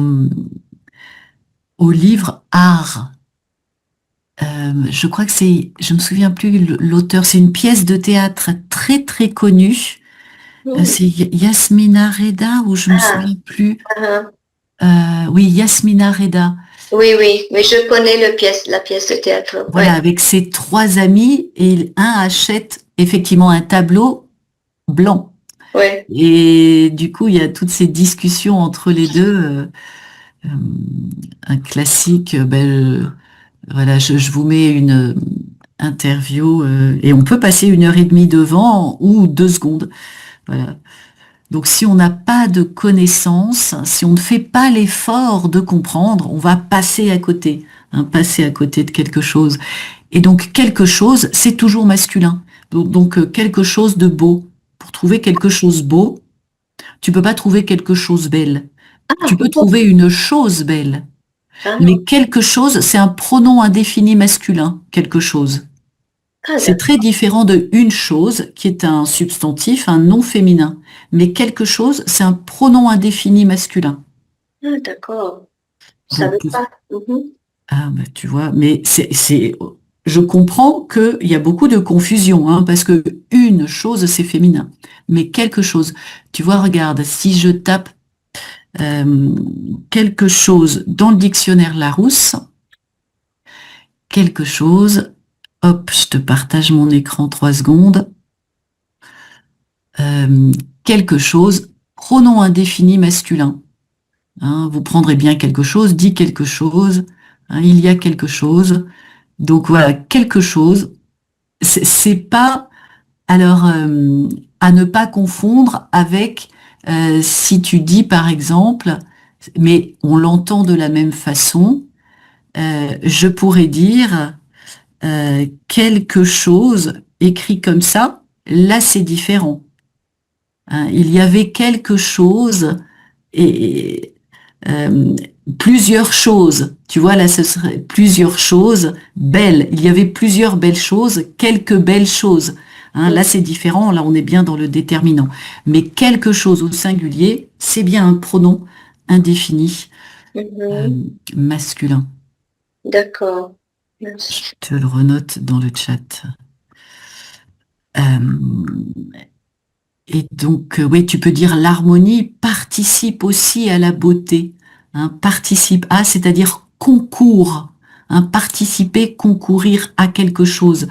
livre Art. Je crois que je me souviens plus l'auteur, c'est une pièce de théâtre très très connue. C'est Yasmina Reda ou je me souviens plus. Oui, Yasmina Reda. Oui, mais je connais la pièce de théâtre. Voilà, avec ses 3 amis et un achète effectivement un tableau blanc. Ouais. Et du coup, il y a toutes ces discussions entre les deux. Euh, un classique, voilà, je vous mets une interview et on peut passer 1 heure et demie devant ou 2 secondes. Voilà. Donc, si on n'a pas de connaissances, si on ne fait pas l'effort de comprendre, on va passer à côté, hein, passer à côté de quelque chose. Et donc, quelque chose, c'est toujours masculin. Donc, quelque chose de beau. Pour trouver quelque chose beau, tu peux pas trouver quelque chose belle. Tu peux trouver une chose belle. Ah, Mais quelque chose, c'est un pronom indéfini masculin, quelque chose. C'est très différent de une chose, qui est un substantif, un nom féminin. Mais quelque chose, c'est un pronom indéfini masculin. d'accord. Je Donc, savais pas. tu vois, mais je comprends qu'il y a beaucoup de confusion, hein, parce que une chose, c'est féminin. Mais quelque chose, tu vois, regarde, si je tape quelque chose dans le dictionnaire Larousse, quelque chose, hop, je te partage mon écran 3 secondes, quelque chose, pronom indéfini masculin. Hein, vous prendrez bien quelque chose, dit quelque chose, hein, il y a quelque chose. Donc voilà, quelque chose, c'est pas, alors, à ne pas confondre avec si tu dis par exemple, mais on l'entend de la même façon, je pourrais dire quelque chose écrit comme ça, là c'est différent. Hein, il y avait quelque chose et euh, plusieurs choses. Tu vois, là ce serait plusieurs choses belles. Il y avait plusieurs belles choses, quelques belles choses. Hein, là c'est différent, là on est bien dans le déterminant. Mais quelque chose au singulier, c'est bien un pronom indéfini masculin. D'accord. Merci. Je te le renote dans le chat. Et donc, oui, tu peux dire l'harmonie participe aussi à la beauté. Hein, participe à, c'est-à-dire concourt. Hein, participer, concourir à quelque chose.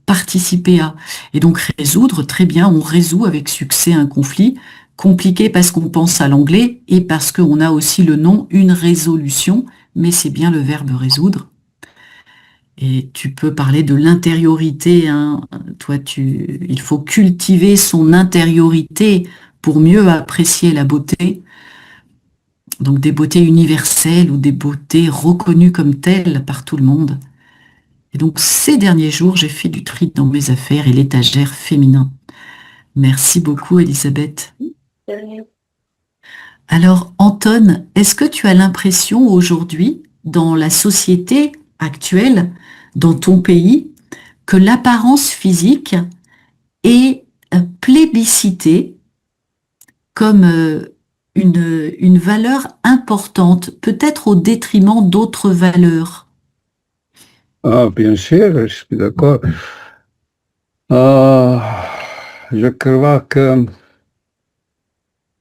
Participer à. Et donc, résoudre, très bien, on résout avec succès un conflit. Compliqué parce qu'on pense à l'anglais et parce qu'on a aussi le nom une résolution, mais c'est bien le verbe résoudre. Et tu peux parler de l'intériorité, hein. Toi, il faut cultiver son intériorité pour mieux apprécier la beauté. Donc des beautés universelles ou des beautés reconnues comme telles par tout le monde. Et donc ces derniers jours, j'ai fait du tri dans mes affaires et l'étagère féminin. Merci beaucoup, Elisabeth. Alors, Anton, est-ce que tu as l'impression aujourd'hui, dans la société actuelle, dans ton pays, que l'apparence physique est plébiscitée comme une valeur importante, peut-être au détriment d'autres valeurs? Ah, bien sûr, je suis d'accord. Je crois que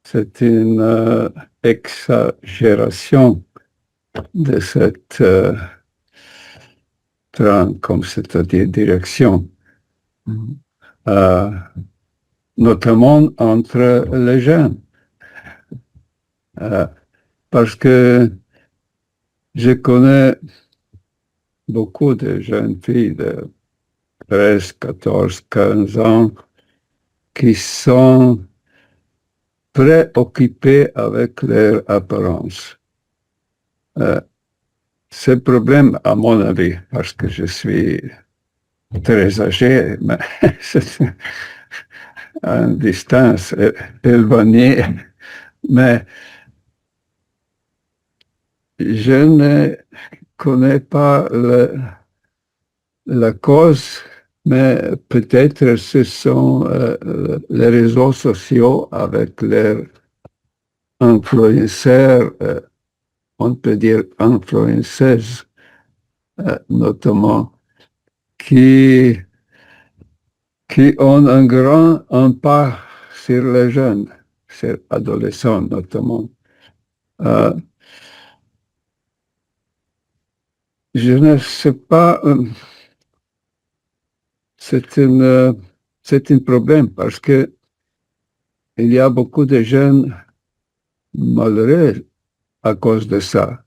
c'est une exagération de cette comme c'est-à-dire direction, notamment entre les jeunes. Parce que je connais beaucoup de jeunes filles de 13, 14, 15 ans qui sont préoccupées avec leur apparence. C'est un problème, à mon avis, parce que je suis très âgé, mais c'est à une distance éloignée, mais je ne connais pas la cause, mais peut-être ce sont les réseaux sociaux avec leurs influenceurs, on peut dire influenceuses, notamment, qui ont un grand impact sur les jeunes, sur les adolescents notamment. Je ne sais pas, c'est un problème parce que il y a beaucoup de jeunes malheureux à cause de ça,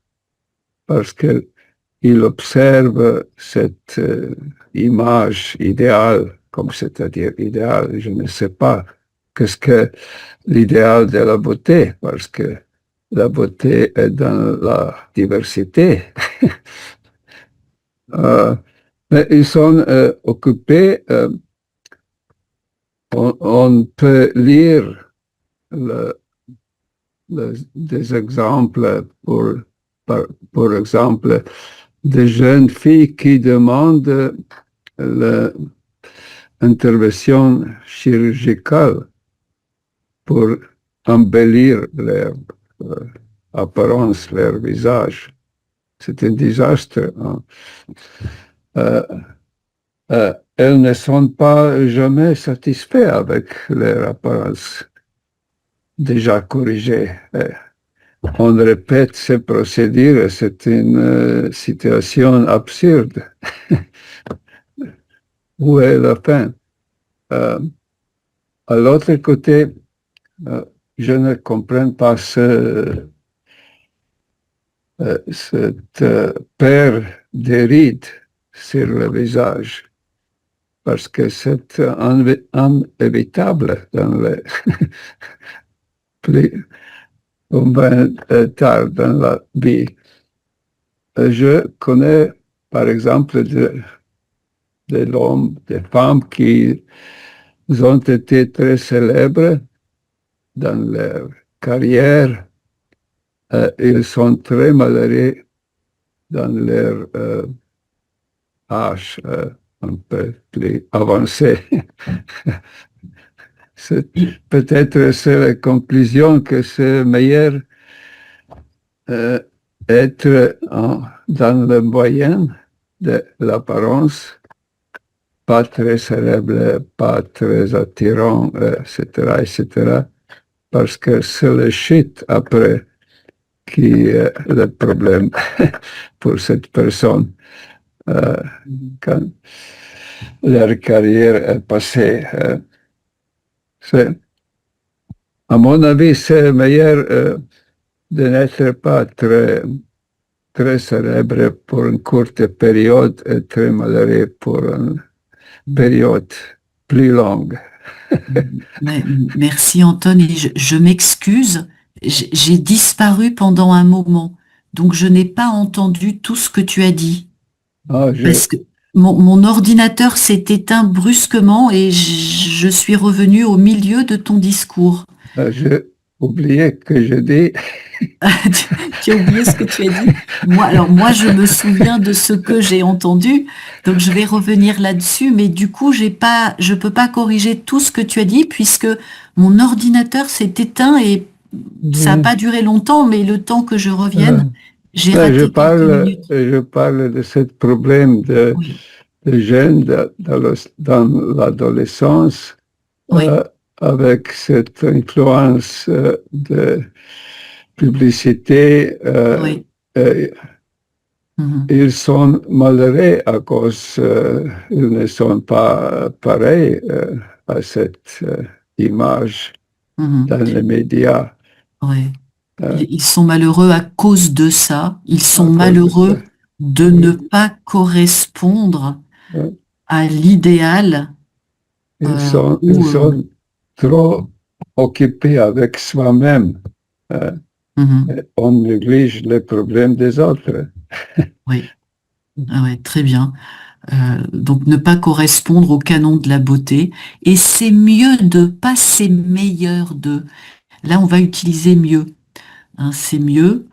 parce qu'ils observent cette image idéale, comme c'est-à-dire idéale, je ne sais pas qu'est-ce que l'idéal de la beauté, parce que la beauté est dans la diversité. Mais ils sont occupés, on peut lire des exemples, pour exemple, des jeunes filles qui demandent l'intervention chirurgicale pour embellir leur apparence, leur visage. C'est un désastre. Hein. Elles ne sont pas jamais satisfaites avec leur apparence déjà corrigée. On répète ces procédures, c'est une situation absurde. Où est la fin? À l'autre côté, je ne comprends pas cette paire de rides sur le visage, parce que c'est inévitable dans le plus tard dans la vie. Je connais, par exemple, des hommes, des femmes qui ont été très célèbres dans leur carrière. Ils sont très malheureux dans leur âge un peu plus avancé. Peut-être c'est la conclusion que c'est meilleur être dans le moyen de l'apparence, pas très célèbre, pas très attirant, etc., etc., parce que c'est le chute après qui est le problème pour cette personne. Quand leur carrière est passée. À mon avis, c'est meilleur de n'être pas très, très célèbre pour une courte période et très malheureux pour une période plus longue. Merci Anton, et je m'excuse, j'ai disparu pendant un moment, donc je n'ai pas entendu tout ce que tu as dit. Parce que mon ordinateur s'est éteint brusquement et je suis revenue au milieu de ton discours. J'ai oublié que je dis. Tu as oublié ce que tu as dit? Moi, je me souviens de ce que j'ai entendu, donc je vais revenir là-dessus, mais du coup, je peux pas corriger tout ce que tu as dit puisque mon ordinateur s'est éteint et ça n'a pas duré longtemps, mais le temps que je revienne, j'ai raté je parle de ce problème de jeunes dans l'adolescence, avec cette influence de publicité. Ils sont malheureux à cause ils ne sont pas pareils à cette image dans les médias. Ils sont malheureux à cause de ça. Ils sont malheureux de ne pas correspondre à l'idéal. Ils sont trop occupés avec soi-même. On néglige les problèmes des autres. Oui, très bien. Donc ne pas correspondre au canon de la beauté. Et c'est mieux de, pas c'est meilleur de. Là, on va utiliser mieux. C'est mieux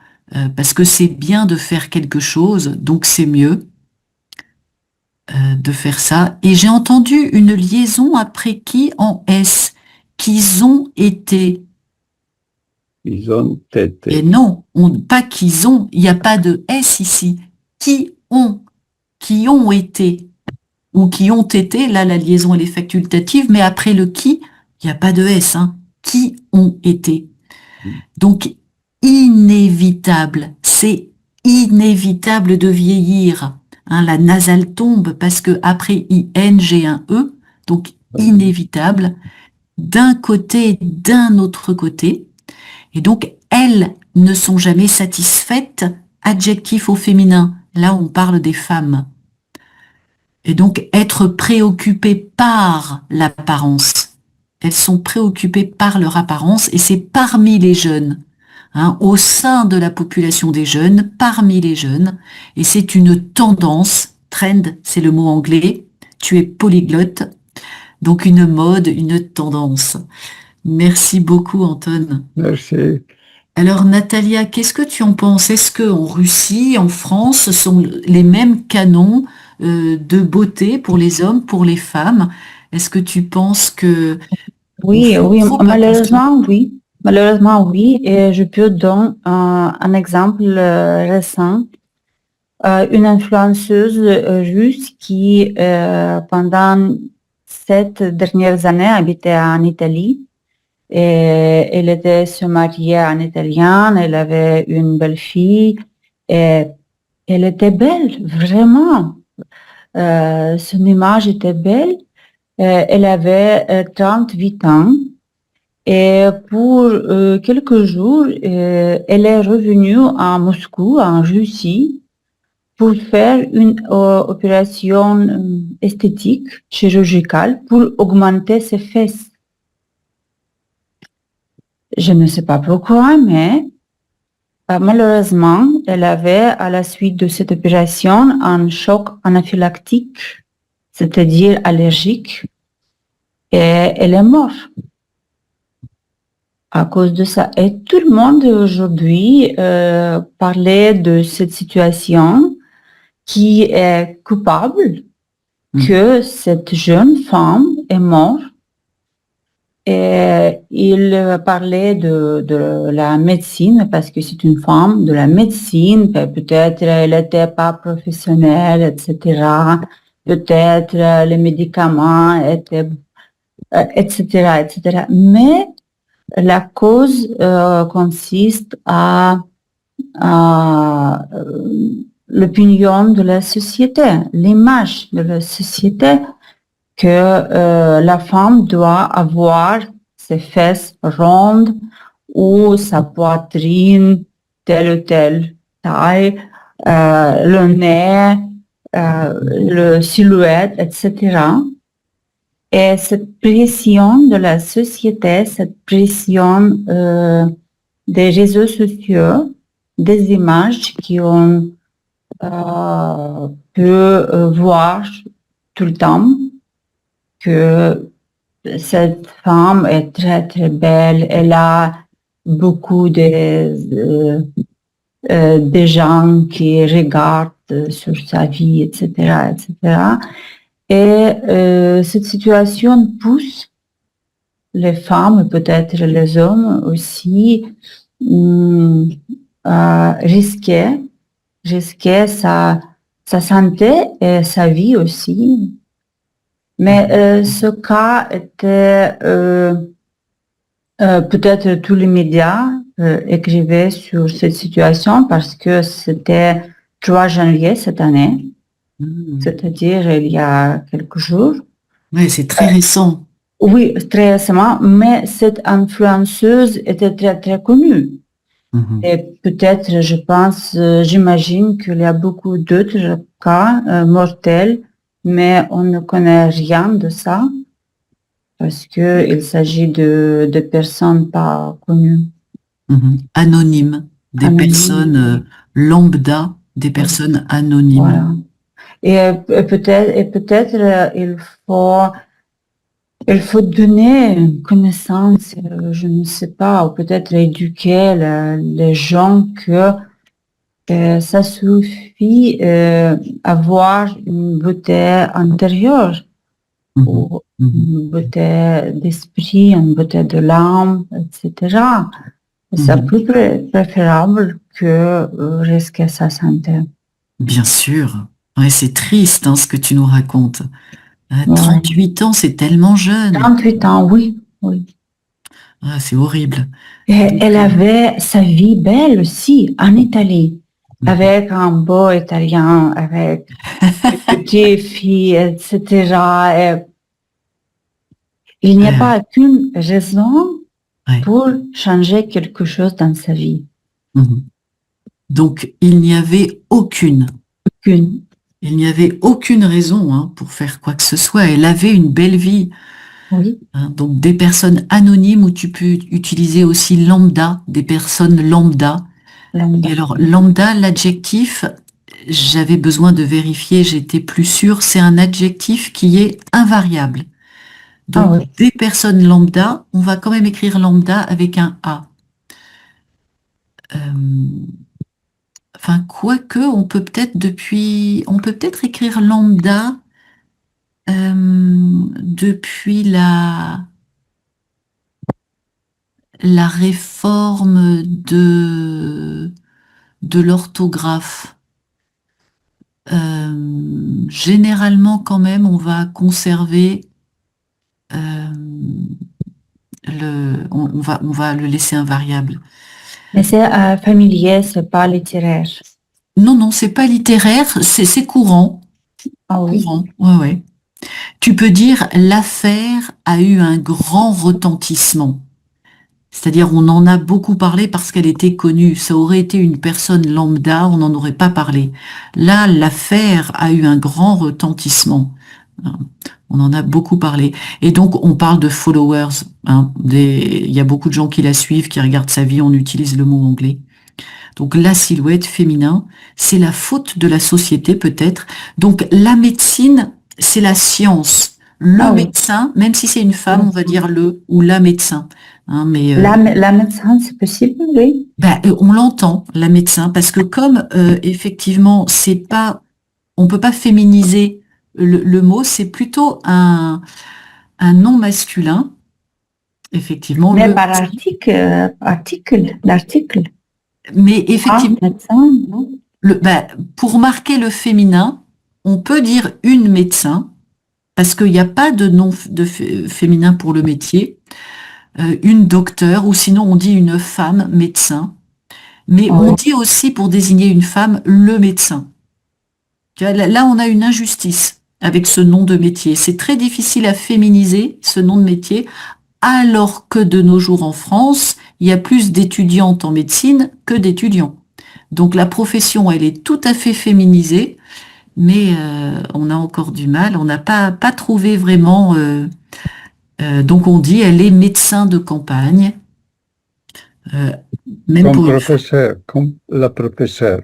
parce que c'est bien de faire quelque chose, donc c'est mieux de faire ça. Et j'ai entendu une liaison après qui en S, qu'ils ont été. Ils ont été. Et non, pas qu'ils ont, il n'y a pas de S ici. Qui ont été, ou qui ont été, là la liaison elle est facultative, mais après le qui, il n'y a pas de S, qui ont été. Donc, inévitable, c'est inévitable de vieillir. La nasale tombe parce que après IN, j'ai un E, donc inévitable. d'un côté et d'un autre côté. Et donc, elles ne sont jamais satisfaites, adjectif au féminin. Là, on parle des femmes. Et donc, être préoccupées par l'apparence. Elles sont préoccupées par leur apparence et c'est parmi les jeunes, hein, au sein de la population des jeunes, parmi les jeunes. Et c'est une tendance, trend, c'est le mot anglais. Tu es polyglotte. Donc, une mode, une tendance. Merci beaucoup, Anton. Merci. Alors, Natalia, qu'est-ce que tu en penses? Est-ce qu'en Russie, en France, ce sont les mêmes canons de beauté pour les hommes, pour les femmes? Est-ce que tu penses que Oui, oui, faut pas malheureusement, oui. Malheureusement, oui. Et je peux donner un exemple récent. Une influenceuse russe qui, pendant 7 dernières années, habitait en Italie. Et elle était se mariée en italien, elle avait une belle fille et elle était belle, vraiment. Son image était belle. Elle avait 38 ans et pour quelques jours, elle est revenue à Moscou, en Russie, pour faire une opération esthétique, chirurgicale, pour augmenter ses fesses. Je ne sais pas pourquoi, mais malheureusement, elle avait, à la suite de cette opération, un choc anaphylactique, c'est-à-dire allergique, et elle est morte à cause de ça. Et tout le monde aujourd'hui parlait de cette situation qui est coupable, que cette jeune femme est morte. Et il parlait de la médecine parce que c'est une femme de la médecine, peut-être elle n'était pas professionnelle, etc. Peut-être les médicaments étaient, etc., etc. Mais la cause consiste à l'opinion de la société, l'image de la société, que la femme doit avoir ses fesses rondes ou sa poitrine telle ou telle taille, le nez, le silhouette, etc. Et cette pression de la société, cette pression des réseaux sociaux, des images qu'on peut voir tout le temps, que cette femme est très très belle, elle a beaucoup de gens qui regardent sur sa vie, etc., etc. Et cette situation pousse les femmes, peut-être les hommes aussi, à risquer sa santé et sa vie aussi. Mais ce cas était peut-être tous les médias écrivaient sur cette situation parce que c'était 3 janvier cette année, c'est-à-dire il y a quelques jours. Oui, c'est très récent. Oui, très récemment, mais cette influenceuse était très très connue. Et peut-être, je pense, j'imagine qu'il y a beaucoup d'autres cas mortels, mais on ne connaît rien de ça parce qu'il s'agit de personnes pas connues. Anonymes, des personnes lambda, des personnes anonymes. Voilà. Et peut-être il faut donner une connaissance, je ne sais pas, ou peut-être éduquer les gens que ça suffit avoir une beauté intérieure, ou une beauté d'esprit, une beauté de l'âme, etc. C'est plus préférable que risquer sa santé. Bien sûr. Ouais, c'est triste ce que tu nous racontes. 38 ans, c'est tellement jeune. 38 ans, oui. Ah, c'est horrible. Et elle avait sa vie belle aussi en Italie, avec un beau Italien, avec des petites filles, etc. Il n'y a pas aucune raison Ouais. pour changer quelque chose dans sa vie. Mhm. Donc, il n'y avait aucune raison pour faire quoi que ce soit. Elle avait une belle vie. Oui. Donc, des personnes anonymes où tu peux utiliser aussi lambda, des personnes lambda. Et alors, lambda, l'adjectif, j'avais besoin de vérifier, j'étais plus sûre, c'est un adjectif qui est invariable. Donc, des personnes lambda, on va quand même écrire lambda avec un A. Enfin, quoique, on peut peut-être écrire lambda depuis la réforme de l'orthographe. Généralement, quand même, on va conserver on va le laisser invariable. Mais c'est familier, c'est pas littéraire. Non, c'est pas littéraire, c'est courant. Ah oui. Courant, ouais. Tu peux dire l'affaire a eu un grand retentissement. C'est-à-dire on en a beaucoup parlé parce qu'elle était connue. Ça aurait été une personne lambda, on n'en aurait pas parlé. Là, l'affaire a eu un grand retentissement. On en a beaucoup parlé. Et donc, on parle de followers. Il y a beaucoup de gens qui la suivent, qui regardent sa vie, on utilise le mot anglais. Donc, la silhouette féminin, c'est la faute de la société peut-être. Donc, la médecine, c'est la science. Le médecin, même si c'est une femme, on va dire le ou la médecin. Mais la médecin, c'est possible, oui. On l'entend, la médecin, parce que comme effectivement, c'est pas, on peut pas féminiser le mot, c'est plutôt un nom masculin, effectivement. Mais par l'article. Mais effectivement, médecin, non. Pour marquer le féminin, on peut dire une médecin, parce qu'il n'y a pas de nom féminin pour le métier. Une docteure, ou sinon on dit une femme médecin. Mais on dit aussi pour désigner une femme le médecin. Là, on a une injustice avec ce nom de métier. C'est très difficile à féminiser ce nom de métier, alors que de nos jours en France, il y a plus d'étudiantes en médecine que d'étudiants. Donc la profession, elle est tout à fait féminisée, mais on a encore du mal. On n'a pas trouvé vraiment... donc on dit elle est médecin de campagne. Même comme pour professeur, comme la professeure.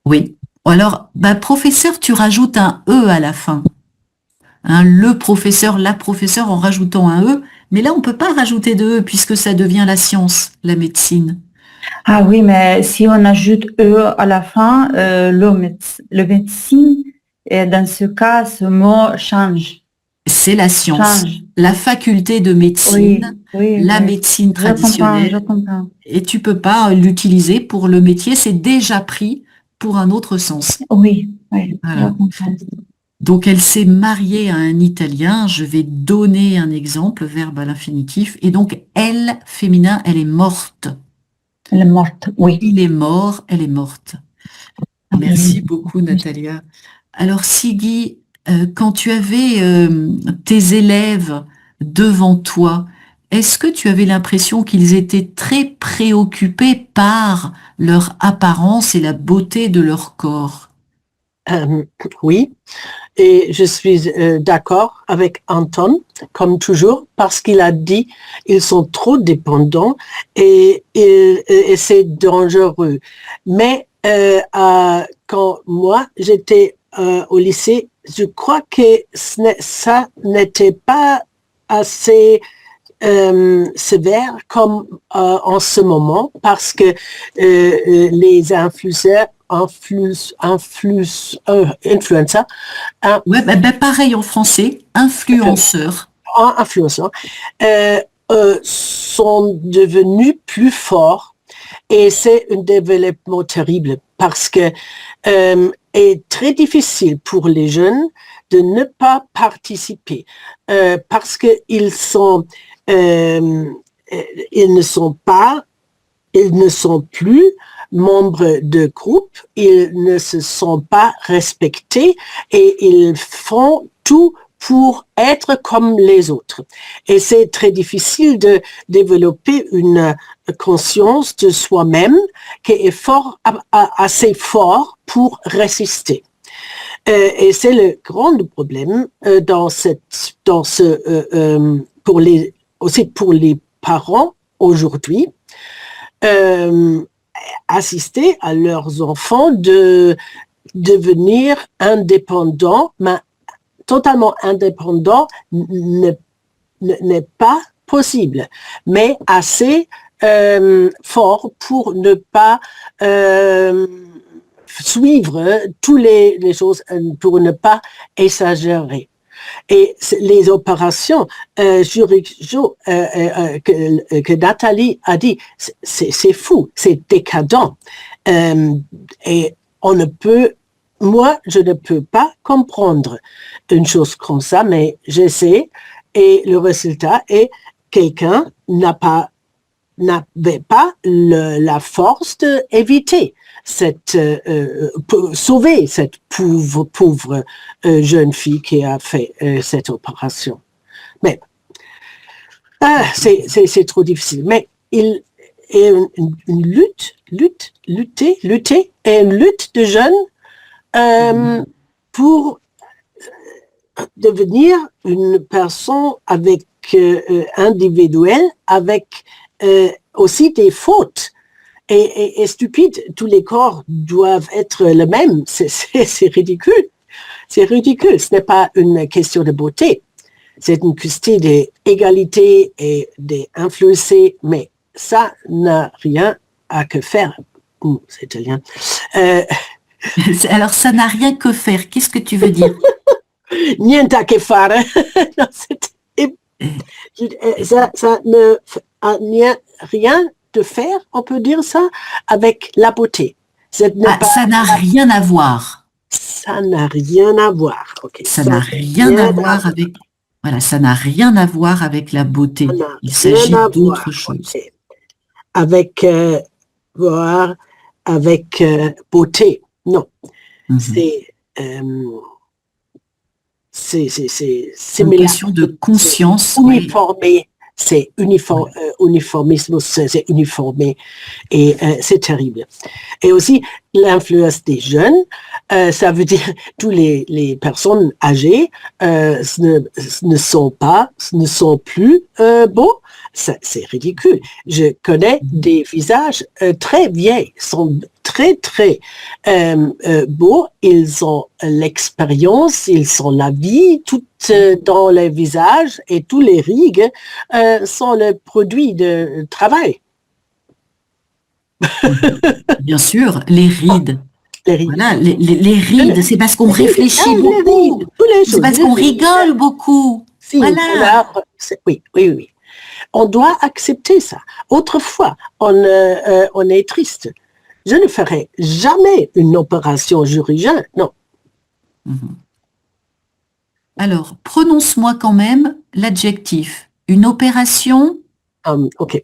Oui. Alors, professeur, tu rajoutes un E à la fin. Le professeur, la professeure en rajoutant un E. Mais là, on ne peut pas rajouter de E puisque ça devient la science, la médecine. Ah oui, mais si on ajoute E à la fin, le médecine, et dans ce cas, ce mot change. C'est la science, la faculté de médecine, la médecine traditionnelle. Je comprends. Et tu peux pas l'utiliser pour le métier, c'est déjà pris pour un autre sens. Oui. Voilà. Donc elle s'est mariée à un Italien, je vais donner un exemple, verbe à l'infinitif, et donc elle, féminin, elle est morte. Elle est morte, oui. Il est mort, elle est morte. Merci beaucoup Natalia. Alors Siggy, quand tu avais tes élèves devant toi, est-ce que tu avais l'impression qu'ils étaient très préoccupés par leur apparence et la beauté de leur corps? Oui, et je suis d'accord avec Anton, comme toujours, parce qu'il a dit ils sont trop dépendants et c'est dangereux. Mais quand moi j'étais au lycée, je crois que ça n'était pas assez sévère comme en ce moment, parce que les influenceurs, pareil en français, influenceurs. Sont devenus plus forts, et c'est un développement terrible parce que est très difficile pour les jeunes de ne pas participer parce que ils ne sont plus membres de groupe, ils ne se sont pas respectés et ils font tout pour être comme les autres. Et c'est très difficile de développer une conscience de soi-même qui est assez fort pour résister. Et c'est le grand problème aussi pour les parents aujourd'hui, assister à leurs enfants de devenir indépendants, mais totalement indépendants n'est pas possible, mais assez fort pour ne pas suivre toutes les choses, pour ne pas exagérer. Et les opérations que Nathalie a dit, c'est fou, c'est décadent. Et moi, je ne peux pas comprendre une chose comme ça, mais j'essaie et le résultat est quelqu'un n'avait pas la force d'éviter sauver cette pauvre jeune fille qui a fait cette opération. Mais c'est trop difficile. Mais il est une lutte et une lutte de jeunes pour devenir une personne individuelle avec aussi des fautes. Et stupide, tous les corps doivent être les mêmes. C'est ridicule. C'est ridicule. Ce n'est pas une question de beauté. C'est une question d'égalité et d'influencer, mais ça n'a rien à que faire. C'est italien. Alors, ça n'a rien que faire. Qu'est-ce que tu veux dire? Niente a che fare. Ça ne rien de faire, on peut dire ça, avec la beauté. Ça n'a rien à voir. Ça n'a rien à voir. Okay. Ça n'a rien à voir avec... Voilà, ça n'a rien à voir avec la beauté. Il s'agit d'autre chose. Okay. Avec voir, avec beauté. Non. C'est une question de conscience. Uniformé. C'est uniformisme, c'est uniformé et c'est terrible. Et aussi l'influence des jeunes, ça veut dire toutes les personnes âgées ne sont plus beaux. C'est ridicule. Je connais des visages très vieilles, sont très beaux. Ils ont l'expérience, ils ont la vie toute dans les visages et tous les rigues sont le produit de travail. Bien sûr, les rides. Les rides, voilà, les rides, c'est parce qu'on réfléchit beaucoup. C'est parce qu'on rigole beaucoup. Si, voilà. Oui. On doit accepter ça. Autrefois, on est triste. Je ne ferai jamais une opération chirurgienne, non. Alors, prononce-moi quand même l'adjectif. Une opération. Ok.